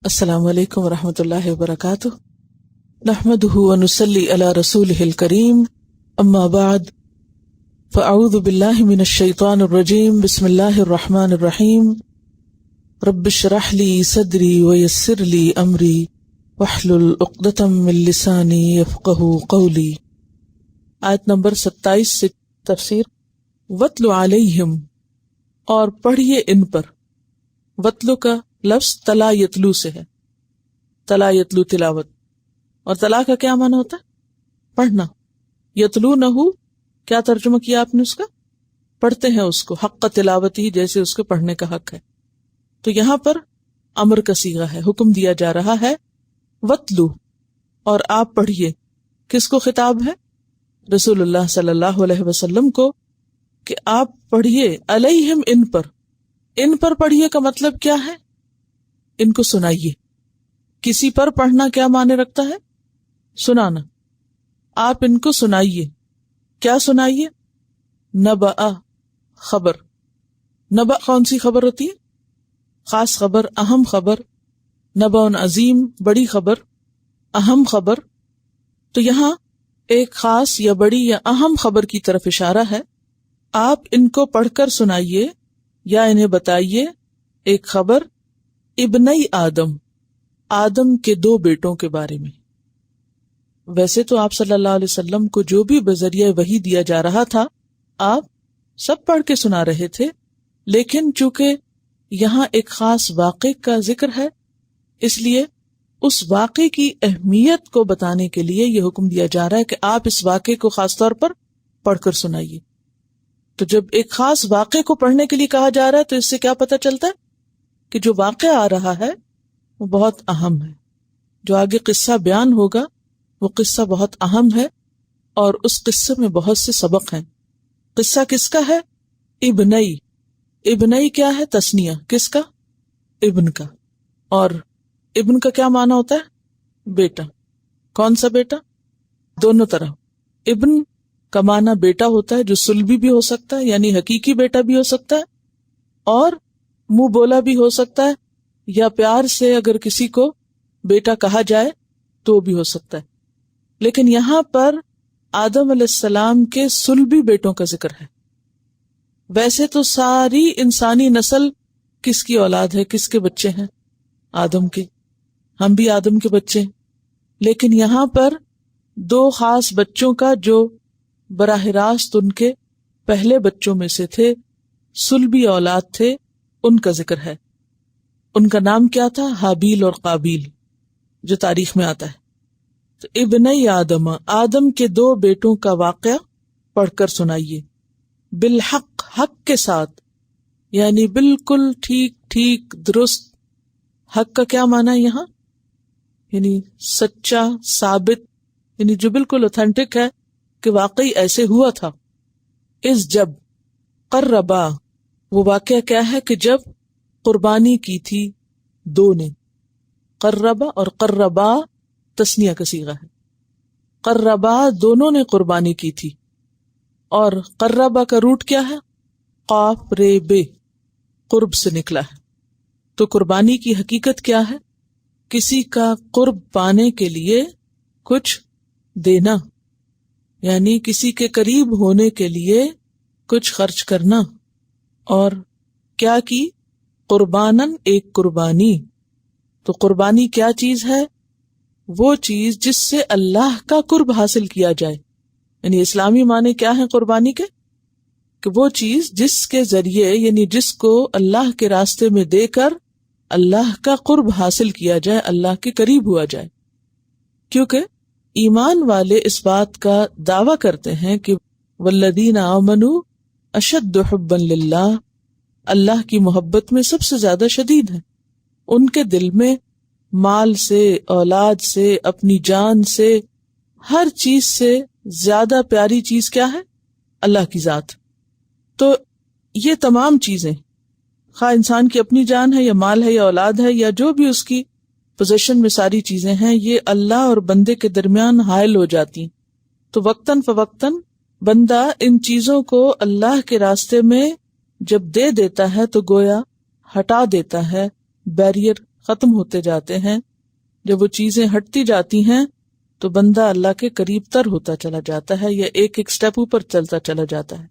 السلام علیکم ورحمۃ اللہ وبرکاتہ، نحمدہ ونصلی علی رسولہ الکریم، اما بعد فاعوذ باللہ من الشیطان الرجیم، بسم اللہ الرحمن الرحیم، رب اشرح لی صدری ویسر لی امری واحلل عقدۃ من لسانی یفقہوا قولی۔ آیت نمبر 27 سے تفسیر۔ وَاتْلُ عَلَيْهِمْ، اور پڑھیے ان پر۔ وَاتْلُ کا لفظ تلا یتلو سے ہے، تلا یتلو تلاوت، اور تلا کا کیا معنی ہوتا ہے؟ پڑھنا۔ یتلو نہ ہو، کیا ترجمہ کیا آپ نے اس کا؟ پڑھتے ہیں اس کو، حق تلاوت ہی، جیسے اس کے پڑھنے کا حق ہے۔ تو یہاں پر امر کا صیغہ ہے، حکم دیا جا رہا ہے وَاتْلُ، اور آپ پڑھیے۔ کس کو خطاب ہے؟ رسول اللہ صلی اللہ علیہ وسلم کو، کہ آپ پڑھیے علیہم، ان پر۔ ان پر پڑھیے کا مطلب کیا ہے؟ ان کو سنائیے۔ کسی پر پڑھنا کیا معنی رکھتا ہے؟ سنانا۔ آپ ان کو سنائیے۔ کیا سنائیے؟ نبأ، خبر۔ نبأ کون سی خبر ہوتی ہے؟ خاص خبر، اہم خبر۔ نبأ عظیم، بڑی خبر، اہم خبر۔ تو یہاں ایک خاص یا بڑی یا اہم خبر کی طرف اشارہ ہے۔ آپ ان کو پڑھ کر سنائیے یا انہیں بتائیے ایک خبر ابنی آدم، آدم کے دو بیٹوں کے بارے میں۔ ویسے تو آپ صلی اللہ علیہ وسلم کو جو بھی بذریعہ وحی دیا جا رہا تھا، آپ سب پڑھ کے سنا رہے تھے، لیکن چونکہ یہاں ایک خاص واقعے کا ذکر ہے، اس لیے اس واقعے کی اہمیت کو بتانے کے لیے یہ حکم دیا جا رہا ہے کہ آپ اس واقعے کو خاص طور پر پڑھ کر سنائیے۔ تو جب ایک خاص واقعے کو پڑھنے کے لیے کہا جا رہا ہے تو اس سے کیا پتہ چلتا ہے کہ جو واقعہ آ رہا ہے وہ بہت اہم ہے۔ جو آگے قصہ بیان ہوگا وہ قصہ بہت اہم ہے، اور اس قصے میں بہت سے سبق ہیں۔ قصہ کس کا ہے؟ ابنی۔ ابنی کیا ہے؟ تثنیہ، کس کا؟ ابن کا۔ اور ابن کا کیا معنی ہوتا ہے؟ بیٹا۔ کون سا بیٹا؟ دونوں طرح۔ ابن کا معنی بیٹا ہوتا ہے، جو سلبی بھی ہو سکتا ہے، یعنی حقیقی بیٹا بھی ہو سکتا ہے، اور منہ بولا بھی ہو سکتا ہے، یا پیار سے اگر کسی کو بیٹا کہا جائے تو بھی ہو سکتا ہے۔ لیکن یہاں پر آدم علیہ السلام کے سلبی بیٹوں کا ذکر ہے۔ ویسے تو ساری انسانی نسل کس کی اولاد ہے، کس کے بچے ہیں؟ آدم کے۔ ہم بھی آدم کے بچے ہیں، لیکن یہاں پر دو خاص بچوں کا جو براہ راست ان کے پہلے بچوں میں سے تھے، سلبی اولاد تھے، ان کا ذکر ہے۔ ان کا نام کیا تھا؟ حابیل اور قابیل، جو تاریخ میں آتا ہے۔ تو ابنی آدم، آدم کے دو بیٹوں کا واقعہ پڑھ کر سنائیے، بالحق، حق کے ساتھ، یعنی بالکل ٹھیک ٹھیک درست۔ حق کا کیا معنی ہے یہاں؟ یعنی سچا، ثابت، یعنی جو بالکل اوتھینٹک ہے کہ واقعی ایسے ہوا تھا۔ اس جب قربا، وہ واقعہ کیا ہے کہ جب قربانی کی تھی دو نے۔ قربا اور قربا تثنیہ کا صیغہ ہے۔ قربا دونوں نے قربانی کی تھی، اور قربا کا روٹ کیا ہے؟ قاف رے بے، قرب سے نکلا ہے۔ تو قربانی کی حقیقت کیا ہے؟ کسی کا قرب پانے کے لیے کچھ دینا، یعنی کسی کے قریب ہونے کے لیے کچھ خرچ کرنا۔ اور کیا کی؟ قربانن، ایک قربانی۔ تو قربانی کیا چیز ہے؟ وہ چیز جس سے اللہ کا قرب حاصل کیا جائے، یعنی اسلامی معنی کیا ہے قربانی کے؟ کہ وہ چیز جس کے ذریعے، یعنی جس کو اللہ کے راستے میں دے کر اللہ کا قرب حاصل کیا جائے، اللہ کے قریب ہوا جائے۔ کیونکہ ایمان والے اس بات کا دعویٰ کرتے ہیں کہ والذین آمنوا اشد حبا للہ، اللہ کی محبت میں سب سے زیادہ شدید ہے۔ ان کے دل میں مال سے، اولاد سے، اپنی جان سے، ہر چیز سے زیادہ پیاری چیز کیا ہے؟ اللہ کی ذات۔ تو یہ تمام چیزیں، خواہ انسان کی اپنی جان ہے یا مال ہے یا اولاد ہے یا جو بھی اس کی پوزیشن میں ساری چیزیں ہیں، یہ اللہ اور بندے کے درمیان حائل ہو جاتی۔ تو وقتاً فوقتاً بندہ ان چیزوں کو اللہ کے راستے میں جب دے دیتا ہے تو گویا ہٹا دیتا ہے، بیریئر ختم ہوتے جاتے ہیں، جب وہ چیزیں ہٹتی جاتی ہیں تو بندہ اللہ کے قریب تر ہوتا چلا جاتا ہے، یا ایک ایک سٹیپ اوپر چلتا چلا جاتا ہے۔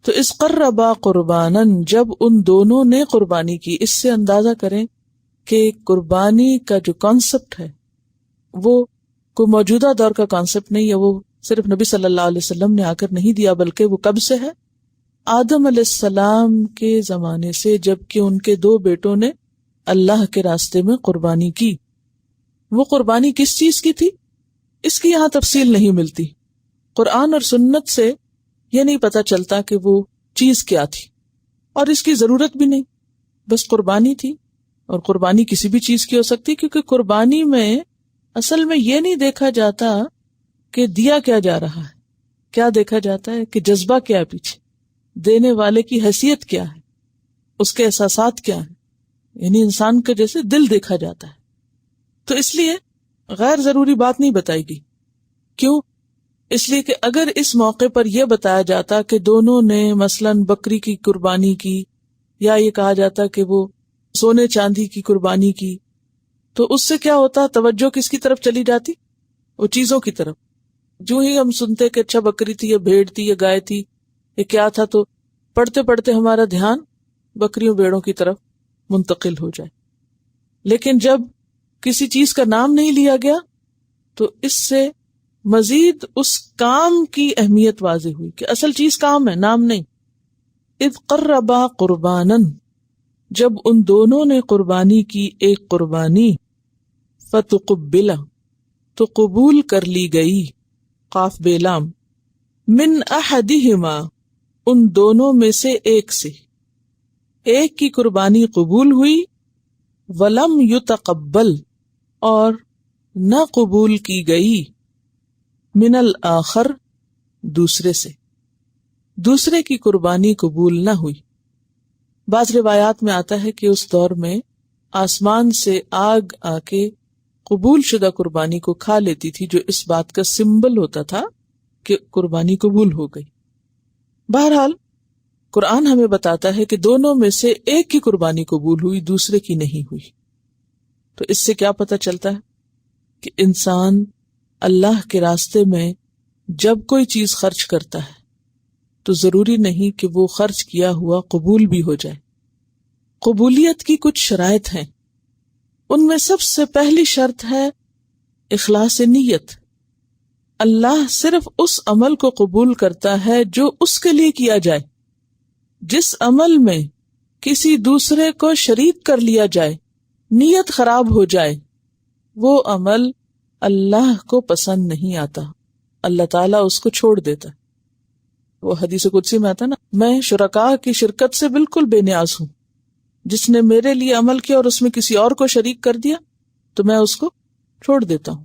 تو اس قربا قربانن، جب ان دونوں نے قربانی کی، اس سے اندازہ کریں کہ قربانی کا جو کانسیپٹ ہے وہ کوئی موجودہ دور کا کانسیپٹ نہیں ہے، وہ صرف نبی صلی اللہ علیہ وسلم نے آ کر نہیں دیا، بلکہ وہ کب سے ہے؟ آدم علیہ السلام کے زمانے سے، جبکہ ان کے 2 بیٹوں نے اللہ کے راستے میں قربانی کی۔ وہ قربانی کس چیز کی تھی؟ اس کی یہاں تفصیل نہیں ملتی۔ قرآن اور سنت سے یہ نہیں پتا چلتا کہ وہ چیز کیا تھی، اور اس کی ضرورت بھی نہیں، بس قربانی تھی۔ اور قربانی کسی بھی چیز کی ہو سکتی، کیونکہ قربانی میں اصل میں یہ نہیں دیکھا جاتا کہ دیا کیا جا رہا ہے، کیا دیکھا جاتا ہے کہ جذبہ کیا ہے پیچھے، دینے والے کی حیثیت کیا ہے، اس کے احساسات کیا ہیں، یعنی انسان کا جیسے دل دیکھا جاتا ہے۔ تو اس لیے غیر ضروری بات نہیں بتائی گئی۔ کیوں؟ اس لیے کہ اگر اس موقع پر یہ بتایا جاتا کہ دونوں نے مثلاً بکری کی قربانی کی، یا یہ کہا جاتا کہ وہ سونے چاندی کی قربانی کی، تو اس سے کیا ہوتا؟ توجہ کس کی طرف چلی جاتی؟ وہ چیزوں کی طرف۔ جو ہی ہم سنتے کہ اچھا بکری تھی یا بھیڑ تھی یا گائے تھی یا کیا تھا، تو پڑھتے پڑھتے ہمارا دھیان بکریوں بیڑوں کی طرف منتقل ہو جائے۔ لیکن جب کسی چیز کا نام نہیں لیا گیا تو اس سے مزید اس کام کی اہمیت واضح ہوئی کہ اصل چیز کام ہے، نام نہیں۔ اذ قربا قربانن، جب ان دونوں نے قربانی کی ایک قربانی، فتقبلا، تو قبول کر لی گئی، قاف بے لام، من احدہما، ان دونوں میں سے ایک سے، ایک کی قربانی قبول ہوئی، ولم یتقبل، اور نہ قبول کی گئی، من الآخر، دوسرے سے، دوسرے کی قربانی قبول نہ ہوئی۔ بعض روایات میں آتا ہے کہ اس دور میں آسمان سے آگ آ کے قبول شدہ قربانی کو کھا لیتی تھی، جو اس بات کا سمبل ہوتا تھا کہ قربانی قبول ہو گئی۔ بہرحال قرآن ہمیں بتاتا ہے کہ دونوں میں سے ایک کی قربانی قبول ہوئی، دوسرے کی نہیں ہوئی۔ تو اس سے کیا پتہ چلتا ہے کہ انسان اللہ کے راستے میں جب کوئی چیز خرچ کرتا ہے تو ضروری نہیں کہ وہ خرچ کیا ہوا قبول بھی ہو جائے۔ قبولیت کی کچھ شرائط ہیں، ان میں سب سے پہلی شرط ہے اخلاص نیت۔ اللہ صرف اس عمل کو قبول کرتا ہے جو اس کے لیے کیا جائے۔ جس عمل میں کسی دوسرے کو شریک کر لیا جائے، نیت خراب ہو جائے، وہ عمل اللہ کو پسند نہیں آتا، اللہ تعالیٰ اس کو چھوڑ دیتا۔ وہ حدیث قدسی میں آتا نا، میں شرکاء کی شرکت سے بالکل بے نیاز ہوں، جس نے میرے لیے عمل کیا اور اس میں کسی اور کو شریک کر دیا تو میں اس کو چھوڑ دیتا ہوں۔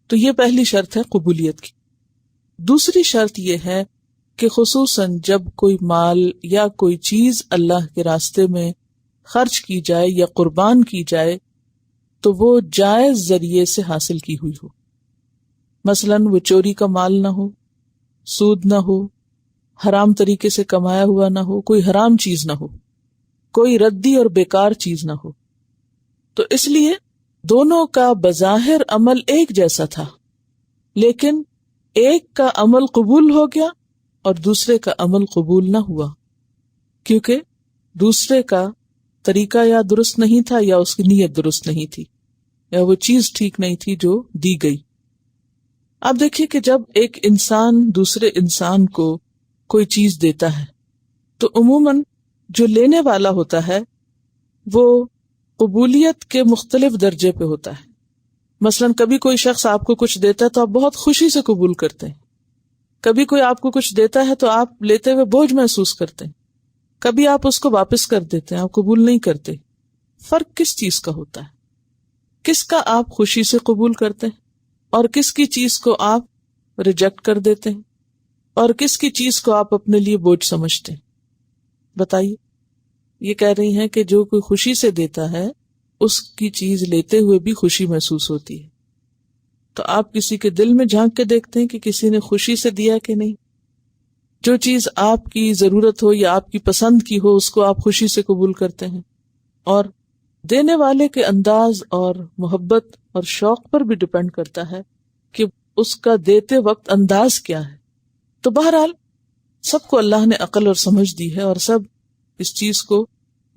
تو یہ پہلی شرط ہے قبولیت کی۔ دوسری شرط یہ ہے کہ خصوصاً جب کوئی مال یا کوئی چیز اللہ کے راستے میں خرچ کی جائے یا قربان کی جائے تو وہ جائز ذریعے سے حاصل کی ہوئی ہو، مثلاً وہ چوری کا مال نہ ہو، سود نہ ہو، حرام طریقے سے کمایا ہوا نہ ہو، کوئی حرام چیز نہ ہو، کوئی ردی اور بیکار چیز نہ ہو۔ تو اس لیے دونوں کا بظاہر عمل ایک جیسا تھا، لیکن ایک کا عمل قبول ہو گیا اور دوسرے کا عمل قبول نہ ہوا، کیونکہ دوسرے کا طریقہ یا درست نہیں تھا یا اس کی نیت درست نہیں تھی یا وہ چیز ٹھیک نہیں تھی جو دی گئی۔ آپ دیکھیے کہ جب ایک انسان دوسرے انسان کو کوئی چیز دیتا ہے تو عموماً جو لینے والا ہوتا ہے وہ قبولیت کے مختلف درجے پہ ہوتا ہے۔ مثلاً کبھی کوئی شخص آپ کو کچھ دیتا ہے تو آپ بہت خوشی سے قبول کرتے ہیں، کبھی کوئی آپ کو کچھ دیتا ہے تو آپ لیتے ہوئے بوجھ محسوس کرتے ہیں، کبھی آپ اس کو واپس کر دیتے ہیں، آپ قبول نہیں کرتے۔ فرق کس چیز کا ہوتا ہے؟ کس کا آپ خوشی سے قبول کرتے ہیں اور کس کی چیز کو آپ ریجیکٹ کر دیتے ہیں اور کس کی چیز کو آپ اپنے لیے بوجھ سمجھتے ہیں؟ بتائیے۔ یہ کہہ رہی ہیں کہ جو کوئی خوشی سے دیتا ہے اس کی چیز لیتے ہوئے بھی خوشی محسوس ہوتی ہے۔ تو آپ کسی کے دل میں جھانک کے دیکھتے ہیں کہ کسی نے خوشی سے دیا کہ نہیں۔ جو چیز آپ کی ضرورت ہو یا آپ کی پسند کی ہو اس کو آپ خوشی سے قبول کرتے ہیں، اور دینے والے کے انداز اور محبت اور شوق پر بھی ڈپینڈ کرتا ہے کہ اس کا دیتے وقت انداز کیا ہے. تو بہرحال سب کو اللہ نے عقل اور سمجھ دی ہے، اور سب اس چیز کو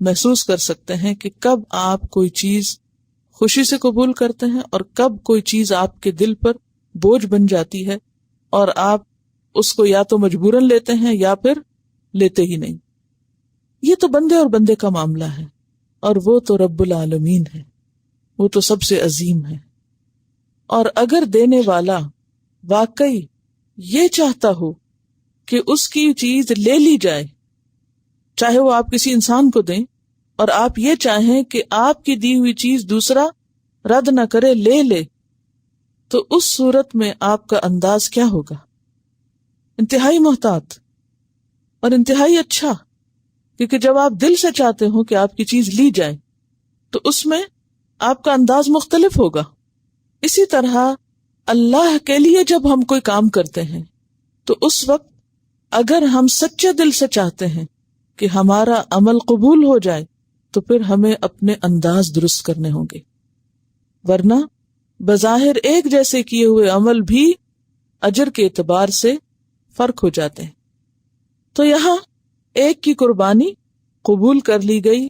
محسوس کر سکتے ہیں کہ کب آپ کوئی چیز خوشی سے قبول کرتے ہیں اور کب کوئی چیز آپ کے دل پر بوجھ بن جاتی ہے اور آپ اس کو یا تو مجبوراً لیتے ہیں یا پھر لیتے ہی نہیں. یہ تو بندے اور بندے کا معاملہ ہے، اور وہ تو رب العالمین ہے، وہ تو سب سے عظیم ہے. اور اگر دینے والا واقعی یہ چاہتا ہو کہ اس کی چیز لے لی جائے، چاہے وہ آپ کسی انسان کو دیں اور آپ یہ چاہیں کہ آپ کی دی ہوئی چیز دوسرا رد نہ کرے، لے لے، تو اس صورت میں آپ کا انداز کیا ہوگا؟ انتہائی محتاط اور انتہائی اچھا. کیونکہ جب آپ دل سے چاہتے ہو کہ آپ کی چیز لی جائے تو اس میں آپ کا انداز مختلف ہوگا. اسی طرح اللہ کے لیے جب ہم کوئی کام کرتے ہیں تو اس وقت اگر ہم سچے دل سے چاہتے ہیں کہ ہمارا عمل قبول ہو جائے تو پھر ہمیں اپنے انداز درست کرنے ہوں گے، ورنہ بظاہر ایک جیسے کیے ہوئے عمل بھی اجر کے اعتبار سے فرق ہو جاتے ہیں. تو یہاں ایک کی قربانی قبول کر لی گئی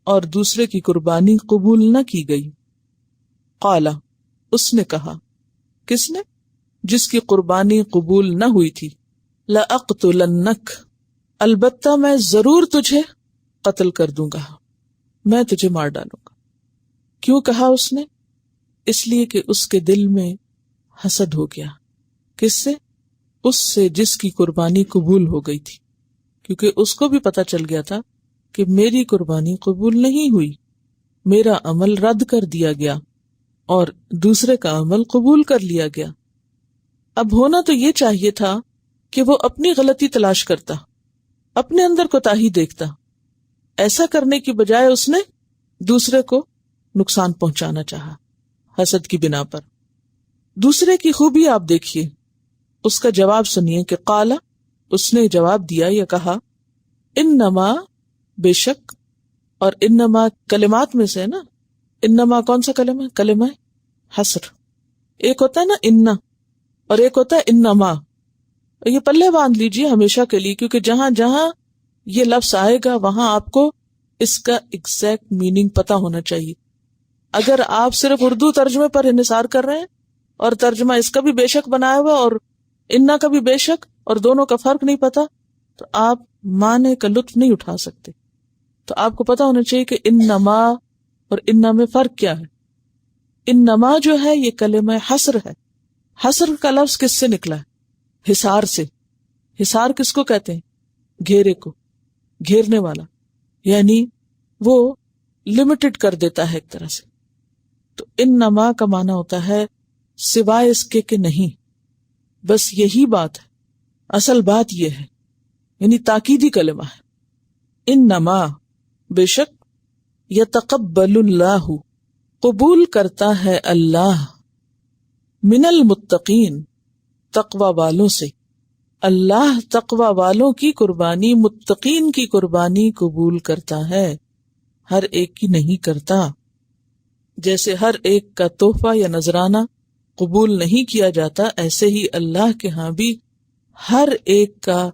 اور دوسرے کی قربانی قبول نہ کی گئی. قالا، اس نے کہا، کس نے؟ جس کی قربانی قبول نہ ہوئی تھی. لَأَقْتُلَنَّكَ، البتہ میں ضرور تجھے قتل کر دوں گا، میں تجھے مار ڈالوں گا. کیوں کہا اس نے؟ اس لیے کہ اس کے دل میں حسد ہو گیا. کس سے؟ اس سے جس کی قربانی قبول ہو گئی تھی. کیونکہ اس کو بھی پتا چل گیا تھا کہ میری قربانی قبول نہیں ہوئی، میرا عمل رد کر دیا گیا اور دوسرے کا عمل قبول کر لیا گیا. اب ہونا تو یہ چاہیے تھا کہ وہ اپنی غلطی تلاش کرتا، اپنے اندر کوتاہی دیکھتا. ایسا کرنے کی بجائے اس نے دوسرے کو نقصان پہنچانا چاہا حسد کی بنا پر. دوسرے کی خوبی آپ دیکھیے، اس کا جواب سنیے کہ قالا، اس نے جواب دیا یا کہا، انما، بے شک. اور انما کلمات میں سے ہے نا. انما کون سا کلمہ ہے؟ کلمہ حصر. ایک ہوتا ہے نا انا، اور ایک ہوتا ہے انما. یہ پلے باندھ لیجیے ہمیشہ کے لیے، کیونکہ جہاں جہاں یہ لفظ آئے گا وہاں آپ کو اس کا ایگزیکٹ میننگ پتا ہونا چاہیے. اگر آپ صرف اردو ترجمے پر انحصار کر رہے ہیں اور ترجمہ اس کا بھی بے شک بنایا ہوا اور انا کا بھی بے شک اور دونوں کا فرق نہیں پتا، تو آپ معنی کا لطف نہیں اٹھا سکتے. تو آپ کو پتا ہونا چاہیے کہ انما اور انا میں فرق کیا ہے. انما جو ہے یہ کلمہ حصر ہے. حصر کا لفظ کس سے نکلا ہے؟ حصار سے. حصار کس کو کہتے ہیں؟ گھیرے کو، گھیرنے والا، یعنی وہ لمیٹڈ کر دیتا ہے ایک طرح سے. تو انما کا معنی ہوتا ہے سوائے اس کے کہ نہیں، بس یہی بات ہے، اصل بات یہ ہے، یعنی تاکیدی کلمہ ہے. انما، بے شک، یتقبل اللہ، قبول کرتا ہے اللہ، من المتقین، تقوی والوں سے. اللہ تقوی والوں کی قربانی، متقین کی قربانی قبول کرتا ہے، ہر ایک کی نہیں کرتا. جیسے ہر ایک کا تحفہ یا نذرانہ قبول نہیں کیا جاتا، ایسے ہی اللہ کے ہاں بھی ہر ایک کا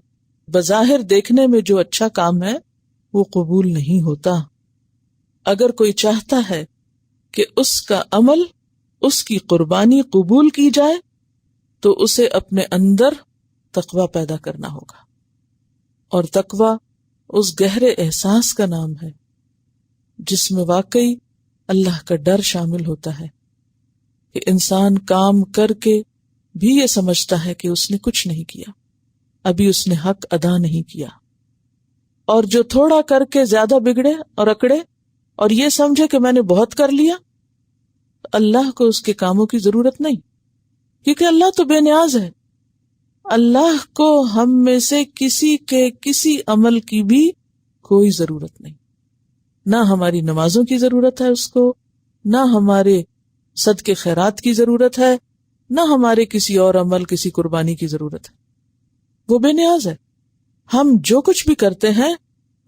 بظاہر دیکھنے میں جو اچھا کام ہے وہ قبول نہیں ہوتا. اگر کوئی چاہتا ہے کہ اس کا عمل، اس کی قربانی قبول کی جائے تو اسے اپنے اندر تقوی پیدا کرنا ہوگا. اور تقوی اس گہرے احساس کا نام ہے جس میں واقعی اللہ کا ڈر شامل ہوتا ہے کہ انسان کام کر کے بھی یہ سمجھتا ہے کہ اس نے کچھ نہیں کیا، ابھی اس نے حق ادا نہیں کیا. اور جو تھوڑا کر کے زیادہ بگڑے اور اکڑے اور یہ سمجھے کہ میں نے بہت کر لیا، اللہ کو اس کے کاموں کی ضرورت نہیں، کیونکہ اللہ تو بے نیاز ہے. اللہ کو ہم میں سے کسی کے کسی عمل کی بھی کوئی ضرورت نہیں. نہ ہماری نمازوں کی ضرورت ہے اس کو، نہ ہمارے صدقے خیرات کی ضرورت ہے، نہ ہمارے کسی اور عمل، کسی قربانی کی ضرورت ہے. وہ بے نیاز ہے. ہم جو کچھ بھی کرتے ہیں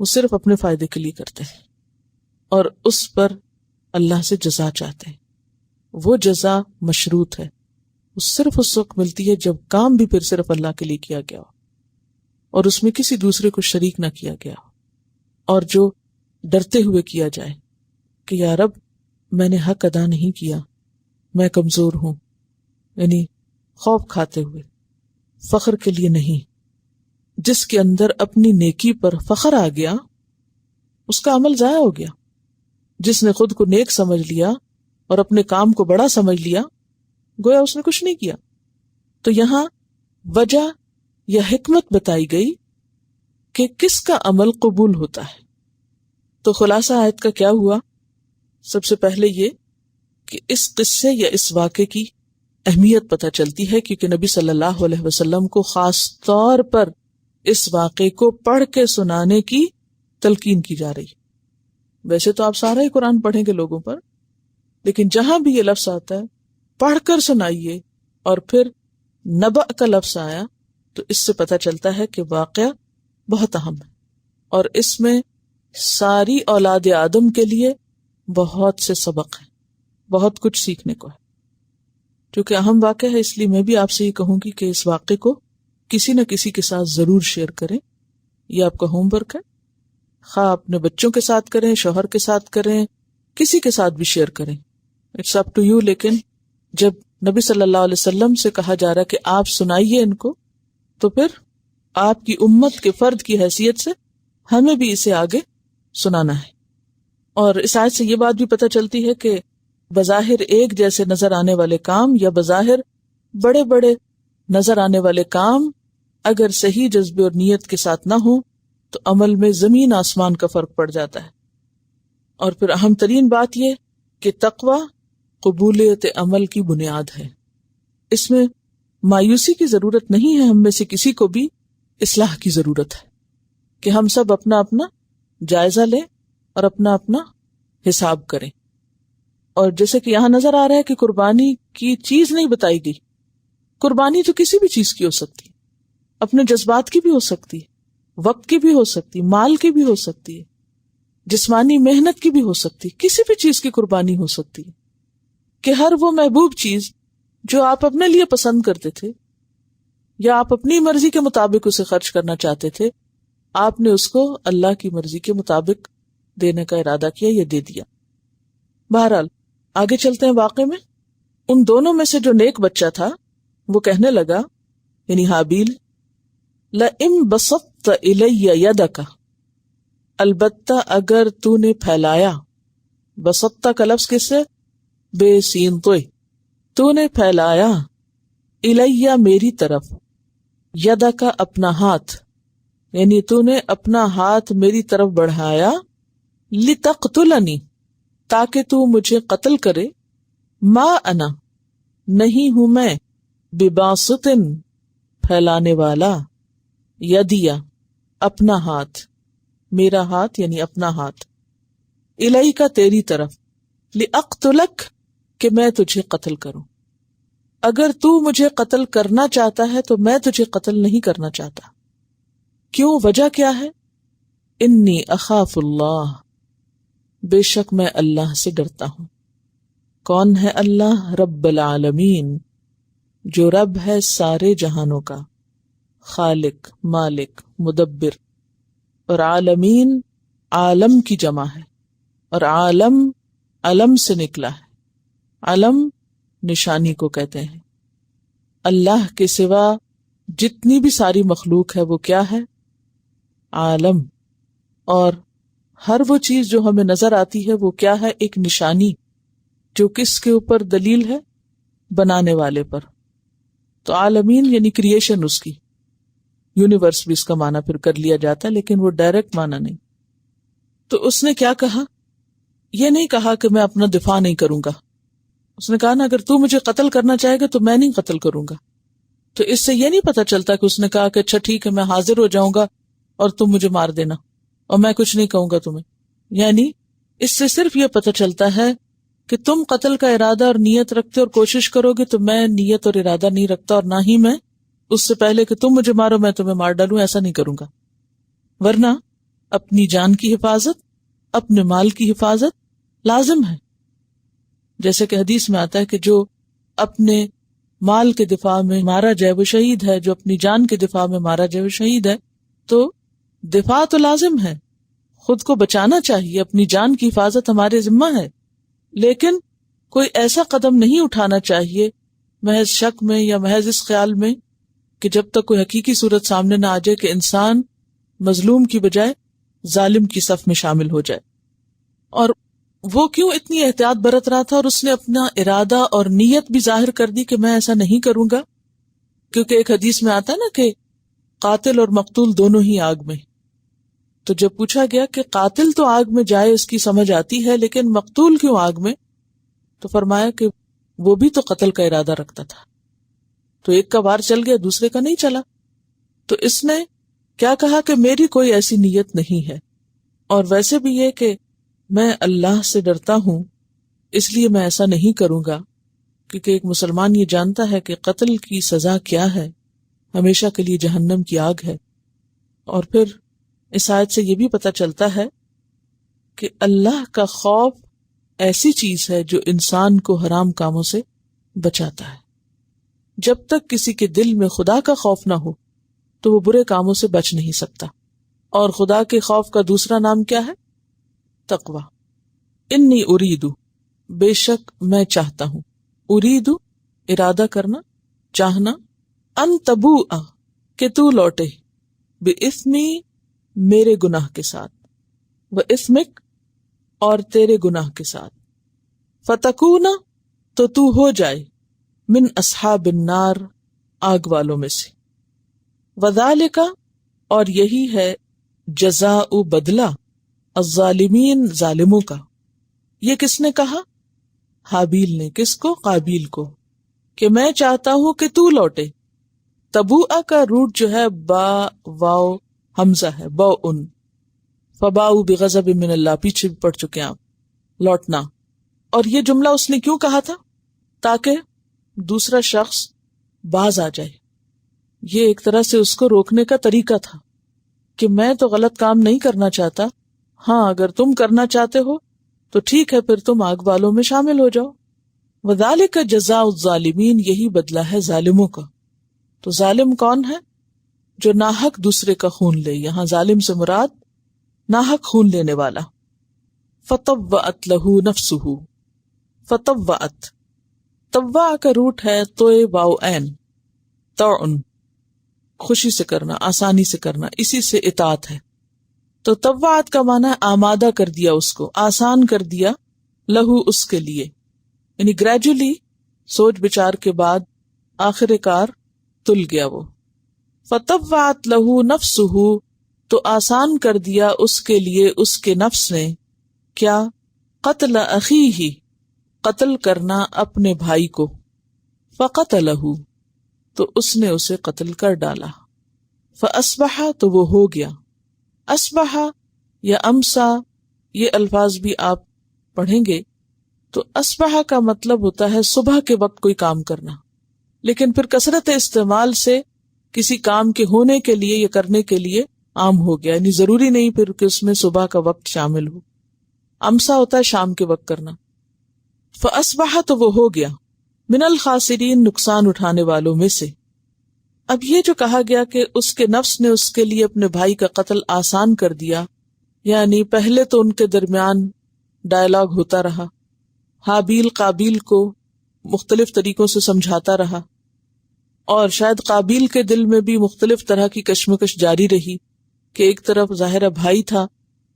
وہ صرف اپنے فائدے کے لیے کرتے ہیں، اور اس پر اللہ سے جزا چاہتے ہیں. وہ جزا مشروط ہے، وہ صرف اس وقت ملتی ہے جب کام بھی پھر صرف اللہ کے لیے کیا گیا ہو اور اس میں کسی دوسرے کو شریک نہ کیا گیا ہو، اور جو ڈرتے ہوئے کیا جائے کہ یا رب میں نے حق ادا نہیں کیا، میں کمزور ہوں، یعنی خوف کھاتے ہوئے، فخر کے لیے نہیں. جس کے اندر اپنی نیکی پر فخر آ گیا اس کا عمل ضائع ہو گیا. جس نے خود کو نیک سمجھ لیا اور اپنے کام کو بڑا سمجھ لیا، گویا اس نے کچھ نہیں کیا. تو یہاں وجہ یا حکمت بتائی گئی کہ کس کا عمل قبول ہوتا ہے. تو خلاصہ آیت کا کیا ہوا؟ سب سے پہلے یہ کہ اس قصے یا اس واقعے کی اہمیت پتہ چلتی ہے، کیونکہ نبی صلی اللہ علیہ وسلم کو خاص طور پر اس واقعے کو پڑھ کے سنانے کی تلقین کی جا رہی. ویسے تو آپ سارا ہی قرآن پڑھیں گے لوگوں پر، لیکن جہاں بھی یہ لفظ آتا ہے پڑھ کر سنائیے، اور پھر نبأ کا لفظ آیا تو اس سے پتہ چلتا ہے کہ واقعہ بہت اہم ہے، اور اس میں ساری اولاد آدم کے لیے بہت سے سبق ہیں، بہت کچھ سیکھنے کو ہے. کیونکہ اہم واقعہ ہے، اس لیے میں بھی آپ سے یہ کہوں گی کہ اس واقعے کو کسی نہ کسی کے ساتھ ضرور شیئر کریں. یہ آپ کا ہوم ورک ہے، خواہ اپنے بچوں کے ساتھ کریں، شوہر کے ساتھ کریں، کسی کے ساتھ بھی شیئر کریں، اٹس اپ ٹو یو. لیکن جب نبی صلی اللہ علیہ وسلم سے کہا جا رہا ہے کہ آپ سنائیے ان کو، تو پھر آپ کی امت کے فرد کی حیثیت سے ہمیں بھی اسے آگے سنانا ہے. اور اس آیت سے یہ بات بھی پتہ چلتی ہے کہ بظاہر ایک جیسے نظر آنے والے کام یا بظاہر بڑے بڑے نظر آنے والے کام اگر صحیح جذبے اور نیت کے ساتھ نہ ہوں تو عمل میں زمین آسمان کا فرق پڑ جاتا ہے. اور پھر اہم ترین بات یہ کہ تقوی قبولیت عمل کی بنیاد ہے. اس میں مایوسی کی ضرورت نہیں ہے، ہم میں سے کسی کو بھی اصلاح کی ضرورت ہے کہ ہم سب اپنا اپنا جائزہ لیں اور اپنا اپنا حساب کریں. اور جیسے کہ یہاں نظر آ رہا ہے کہ قربانی کی چیز نہیں بتائی گئی. قربانی تو کسی بھی چیز کی ہو سکتی ہے، اپنے جذبات کی بھی ہو سکتی ہے، وقت کی بھی ہو سکتی، مال کی بھی ہو سکتی ہے، جسمانی محنت کی بھی ہو سکتی، کسی بھی چیز کی قربانی ہو سکتی ہے. کہ ہر وہ محبوب چیز جو آپ اپنے لیے پسند کرتے تھے یا آپ اپنی مرضی کے مطابق اسے خرچ کرنا چاہتے تھے، آپ نے اس کو اللہ کی مرضی کے مطابق دینے کا ارادہ کیا، یہ دے دیا. بہرحال آگے چلتے ہیں واقعے میں. ان دونوں میں سے جو نیک بچہ تھا وہ کہنے لگا، یعنی حابیل، لَئِن بَسَطْتَ إِلَيَّ يَدَكَ، البتہ اگر تو نے پھیلایا. بسطہ کا لفظ کس سے؟ بے سین توئے. تو نے پھیلایا، الیہ میری طرف، یدک اپنا ہاتھ، یعنی تو نے اپنا ہاتھ میری طرف بڑھایا، لتقتلنی تاکہ تو مجھے قتل کرے. ما انا نہیں ہوں میں، بباسطن پھیلانے والا، یدیا اپنا ہاتھ، میرا ہاتھ یعنی اپنا ہاتھ، الی کا تیری طرف، لاقتلک کہ میں تجھے قتل کروں. اگر تو مجھے قتل کرنا چاہتا ہے تو میں تجھے قتل نہیں کرنا چاہتا. کیوں؟ وجہ کیا ہے؟ انی اخاف اللہ، بے شک میں اللہ سے ڈرتا ہوں. کون ہے اللہ؟ رب العالمین، جو رب ہے سارے جہانوں کا، خالق، مالک، مدبر. اور عالمین عالم کی جمع ہے، اور عالم علم سے نکلا ہے. علم نشانی کو کہتے ہیں. اللہ کے سوا جتنی بھی ساری مخلوق ہے وہ کیا ہے؟ عالم. اور ہر وہ چیز جو ہمیں نظر آتی ہے وہ کیا ہے؟ ایک نشانی، جو کس کے اوپر دلیل ہے؟ بنانے والے پر. تو عالمین یعنی کریشن، اس کی یونیورس بھی اس کا معنی پھر کر لیا جاتا ہے، لیکن وہ ڈائریکٹ معنی نہیں. تو اس نے کیا کہا؟ یہ نہیں کہا کہ میں اپنا دفاع نہیں کروں گا. اس نے کہا نا اگر تو مجھے قتل کرنا چاہے گا تو میں نہیں قتل کروں گا. تو اس سے یہ نہیں پتا چلتا کہ اس نے کہا کہ اچھا ٹھیک ہے میں حاضر ہو جاؤں گا اور تم مجھے مار دینا اور میں کچھ نہیں کہوں گا تمہیں. یعنی اس سے صرف یہ پتا چلتا ہے کہ تم قتل کا ارادہ اور نیت رکھتے اور کوشش کرو گے تو میں نیت اور ارادہ نہیں رکھتا، اور نہ ہی میں اس سے پہلے کہ تم مجھے مارو میں تمہیں مار ڈالوں، ایسا نہیں کروں گا. ورنہ اپنی جان کی حفاظت، اپنے مال کی حفاظت لازم ہے. جیسے کہ حدیث میں آتا ہے کہ جو اپنے مال کے دفاع میں مارا جائے وہ شہید ہے، جو اپنی جان کے دفاع میں مارا جائے وہ شہید ہے. تو دفاع تو لازم ہے، خود کو بچانا چاہیے، اپنی جان کی حفاظت ہمارے ذمہ ہے، لیکن کوئی ایسا قدم نہیں اٹھانا چاہیے محض شک میں یا محض اس خیال میں کہ جب تک کوئی حقیقی صورت سامنے نہ آ جائے کہ انسان مظلوم کی بجائے ظالم کی صف میں شامل ہو جائے. اور وہ کیوں اتنی احتیاط برت رہا تھا اور اس نے اپنا ارادہ اور نیت بھی ظاہر کر دی کہ میں ایسا نہیں کروں گا، کیونکہ ایک حدیث میں آتا ہے نا کہ قاتل اور مقتول دونوں ہی آگ میں. تو جب پوچھا گیا کہ قاتل تو آگ میں جائے اس کی سمجھ آتی ہے لیکن مقتول کیوں آگ میں، تو فرمایا کہ وہ بھی تو قتل کا ارادہ رکھتا تھا، تو ایک کا وار چل گیا دوسرے کا نہیں چلا. تو اس نے کیا کہا کہ میری کوئی ایسی نیت نہیں ہے، اور ویسے بھی یہ کہ میں اللہ سے ڈرتا ہوں اس لیے میں ایسا نہیں کروں گا، کیونکہ ایک مسلمان یہ جانتا ہے کہ قتل کی سزا کیا ہے، ہمیشہ کے لیے جہنم کی آگ ہے. اور پھر اس آیت سے یہ بھی پتہ چلتا ہے کہ اللہ کا خوف ایسی چیز ہے جو انسان کو حرام کاموں سے بچاتا ہے. جب تک کسی کے دل میں خدا کا خوف نہ ہو تو وہ برے کاموں سے بچ نہیں سکتا. اور خدا کے خوف کا دوسرا نام کیا ہے؟ تقوی. انی اریدو، بے شک میں چاہتا ہوں، اریدو ارادہ کرنا، چاہنا، ان تبوء کہ تو لوٹے، باسمی میرے گناہ کے ساتھ، واسمک اور تیرے گناہ کے ساتھ، فتکون تو ہو جائے، من اصحاب النار آگ والوں میں سے، وذالک اور یہی ہے جزاء بدلہ الظالمین ظالموں کا. یہ کس نے کہا؟ حابیل نے. کس کو؟ قابیل کو، کہ میں چاہتا ہوں کہ تو لوٹے. تبوء کا روٹ جو ہے با واو حمزہ ہے، باؤن، فباؤ بغضب من اللہ، پیچھے بھی پڑھ چکے ہیں آپ، لوٹنا. اور یہ جملہ اس نے کیوں کہا تھا؟ تاکہ دوسرا شخص باز آ جائے. یہ ایک طرح سے اس کو روکنے کا طریقہ تھا کہ میں تو غلط کام نہیں کرنا چاہتا، ہاں اگر تم کرنا چاہتے ہو تو ٹھیک ہے، پھر تم آگ والوں میں شامل ہو جاؤ. وذالک جزاء الظالمین، یہی بدلہ ہے ظالموں کا. تو ظالم کون ہے؟ جو ناحق دوسرے کا خون لے. یہاں ظالم سے مراد ناحق خون لینے والا. فطوعت لہ نفسہ، فطوعت، طوع کا روٹ ہے توئے واو عین، طوعن، خوشی سے کرنا، آسانی سے کرنا، اسی سے اطاعت ہے. تو طوعت کا معنی ہے آمادہ کر دیا، اس کو آسان کر دیا، لہو اس کے لیے، یعنی گریجولی سوچ بچار کے بعد آخر کار تل گیا وہ. فطوعت لہ نفسہ، تو آسان کر دیا اس کے لیے اس کے نفس نے، کیا؟ قتل اخیہ، قتل کرنا اپنے بھائی کو. فقتلہ، تو اس نے اسے قتل کر ڈالا. فاصبح، تو وہ ہو گیا. اصبح یا امسا یہ الفاظ بھی آپ پڑھیں گے تو اصبح کا مطلب ہوتا ہے صبح کے وقت کوئی کام کرنا، لیکن پھر کثرت استعمال سے کسی کام کے ہونے کے لیے یا کرنے کے لیے عام ہو گیا، یعنی ضروری نہیں پھر کہ اس میں صبح کا وقت شامل ہو. امسا ہوتا ہے شام کے وقت کرنا. فاصبح، تو وہ ہو گیا، من الخاسرین، نقصان اٹھانے والوں میں سے. اب یہ جو کہا گیا کہ اس کے نفس نے اس کے لیے اپنے بھائی کا قتل آسان کر دیا، یعنی پہلے تو ان کے درمیان ڈائلاگ ہوتا رہا، حابیل قابیل کو مختلف طریقوں سے سمجھاتا رہا، اور شاید قابیل کے دل میں بھی مختلف طرح کی کشمکش جاری رہی کہ ایک طرف ظاہرہ بھائی تھا،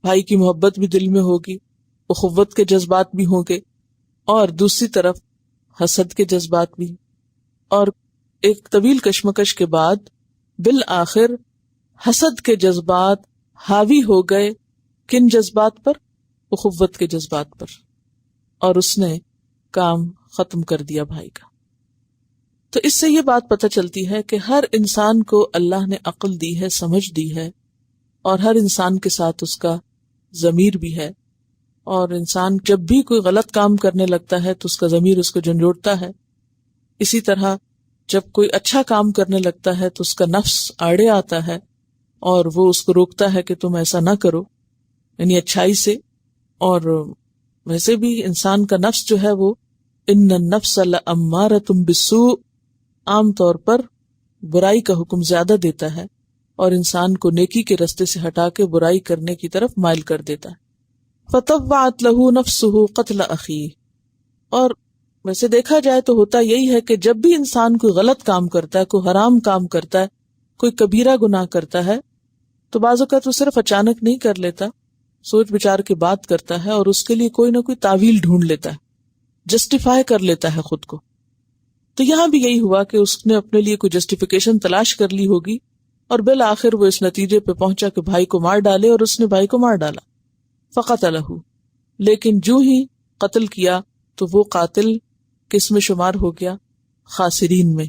بھائی کی محبت بھی دل میں ہوگی، اخوت کے جذبات بھی ہوں گے، اور دوسری طرف حسد کے جذبات بھی. اور ایک طویل کشمکش کے بعد بالآخر حسد کے جذبات حاوی ہو گئے کن جذبات پر؟ اخوت کے جذبات پر، اور اس نے کام ختم کر دیا بھائی کا. تو اس سے یہ بات پتہ چلتی ہے کہ ہر انسان کو اللہ نے عقل دی ہے، سمجھ دی ہے، اور ہر انسان کے ساتھ اس کا ضمیر بھی ہے، اور انسان جب بھی کوئی غلط کام کرنے لگتا ہے تو اس کا ضمیر اس کو جھنجھوڑتا ہے. اسی طرح جب کوئی اچھا کام کرنے لگتا ہے تو اس کا نفس آڑے آتا ہے اور وہ اس کو روکتا ہے کہ تم ایسا نہ کرو، یعنی اچھائی سے. اور ویسے بھی انسان کا نفس جو ہے وہ ان النفس لامارۃ بالسوء، عام طور پر برائی کا حکم زیادہ دیتا ہے اور انسان کو نیکی کے رستے سے ہٹا کے برائی کرنے کی طرف مائل کر دیتا ہے۔ فطوعت له نفسه قتل اخیہ، اور ویسے دیکھا جائے تو ہوتا یہی ہے کہ جب بھی انسان کوئی غلط کام کرتا ہے، کوئی حرام کام کرتا ہے، کوئی کبیرہ گناہ کرتا ہے، تو بعض اوقات وہ صرف اچانک نہیں کر لیتا، سوچ بچار کے بات کرتا ہے اور اس کے لیے کوئی نہ کوئی تعویل ڈھونڈ لیتا ہے، جسٹیفائی کر لیتا ہے خود کو۔ تو یہاں بھی یہی ہوا کہ اس نے اپنے لیے کوئی جسٹیفیکیشن تلاش کر لی ہوگی اور بالآخر وہ اس نتیجے پہ پہنچا کہ بھائی کو مار ڈالے، اور اس نے بھائی کو مار ڈالا۔ فقتلہ، لیکن جو ہی قتل کیا تو وہ قاتل کس میں شمار ہو گیا؟ خاسرین میں۔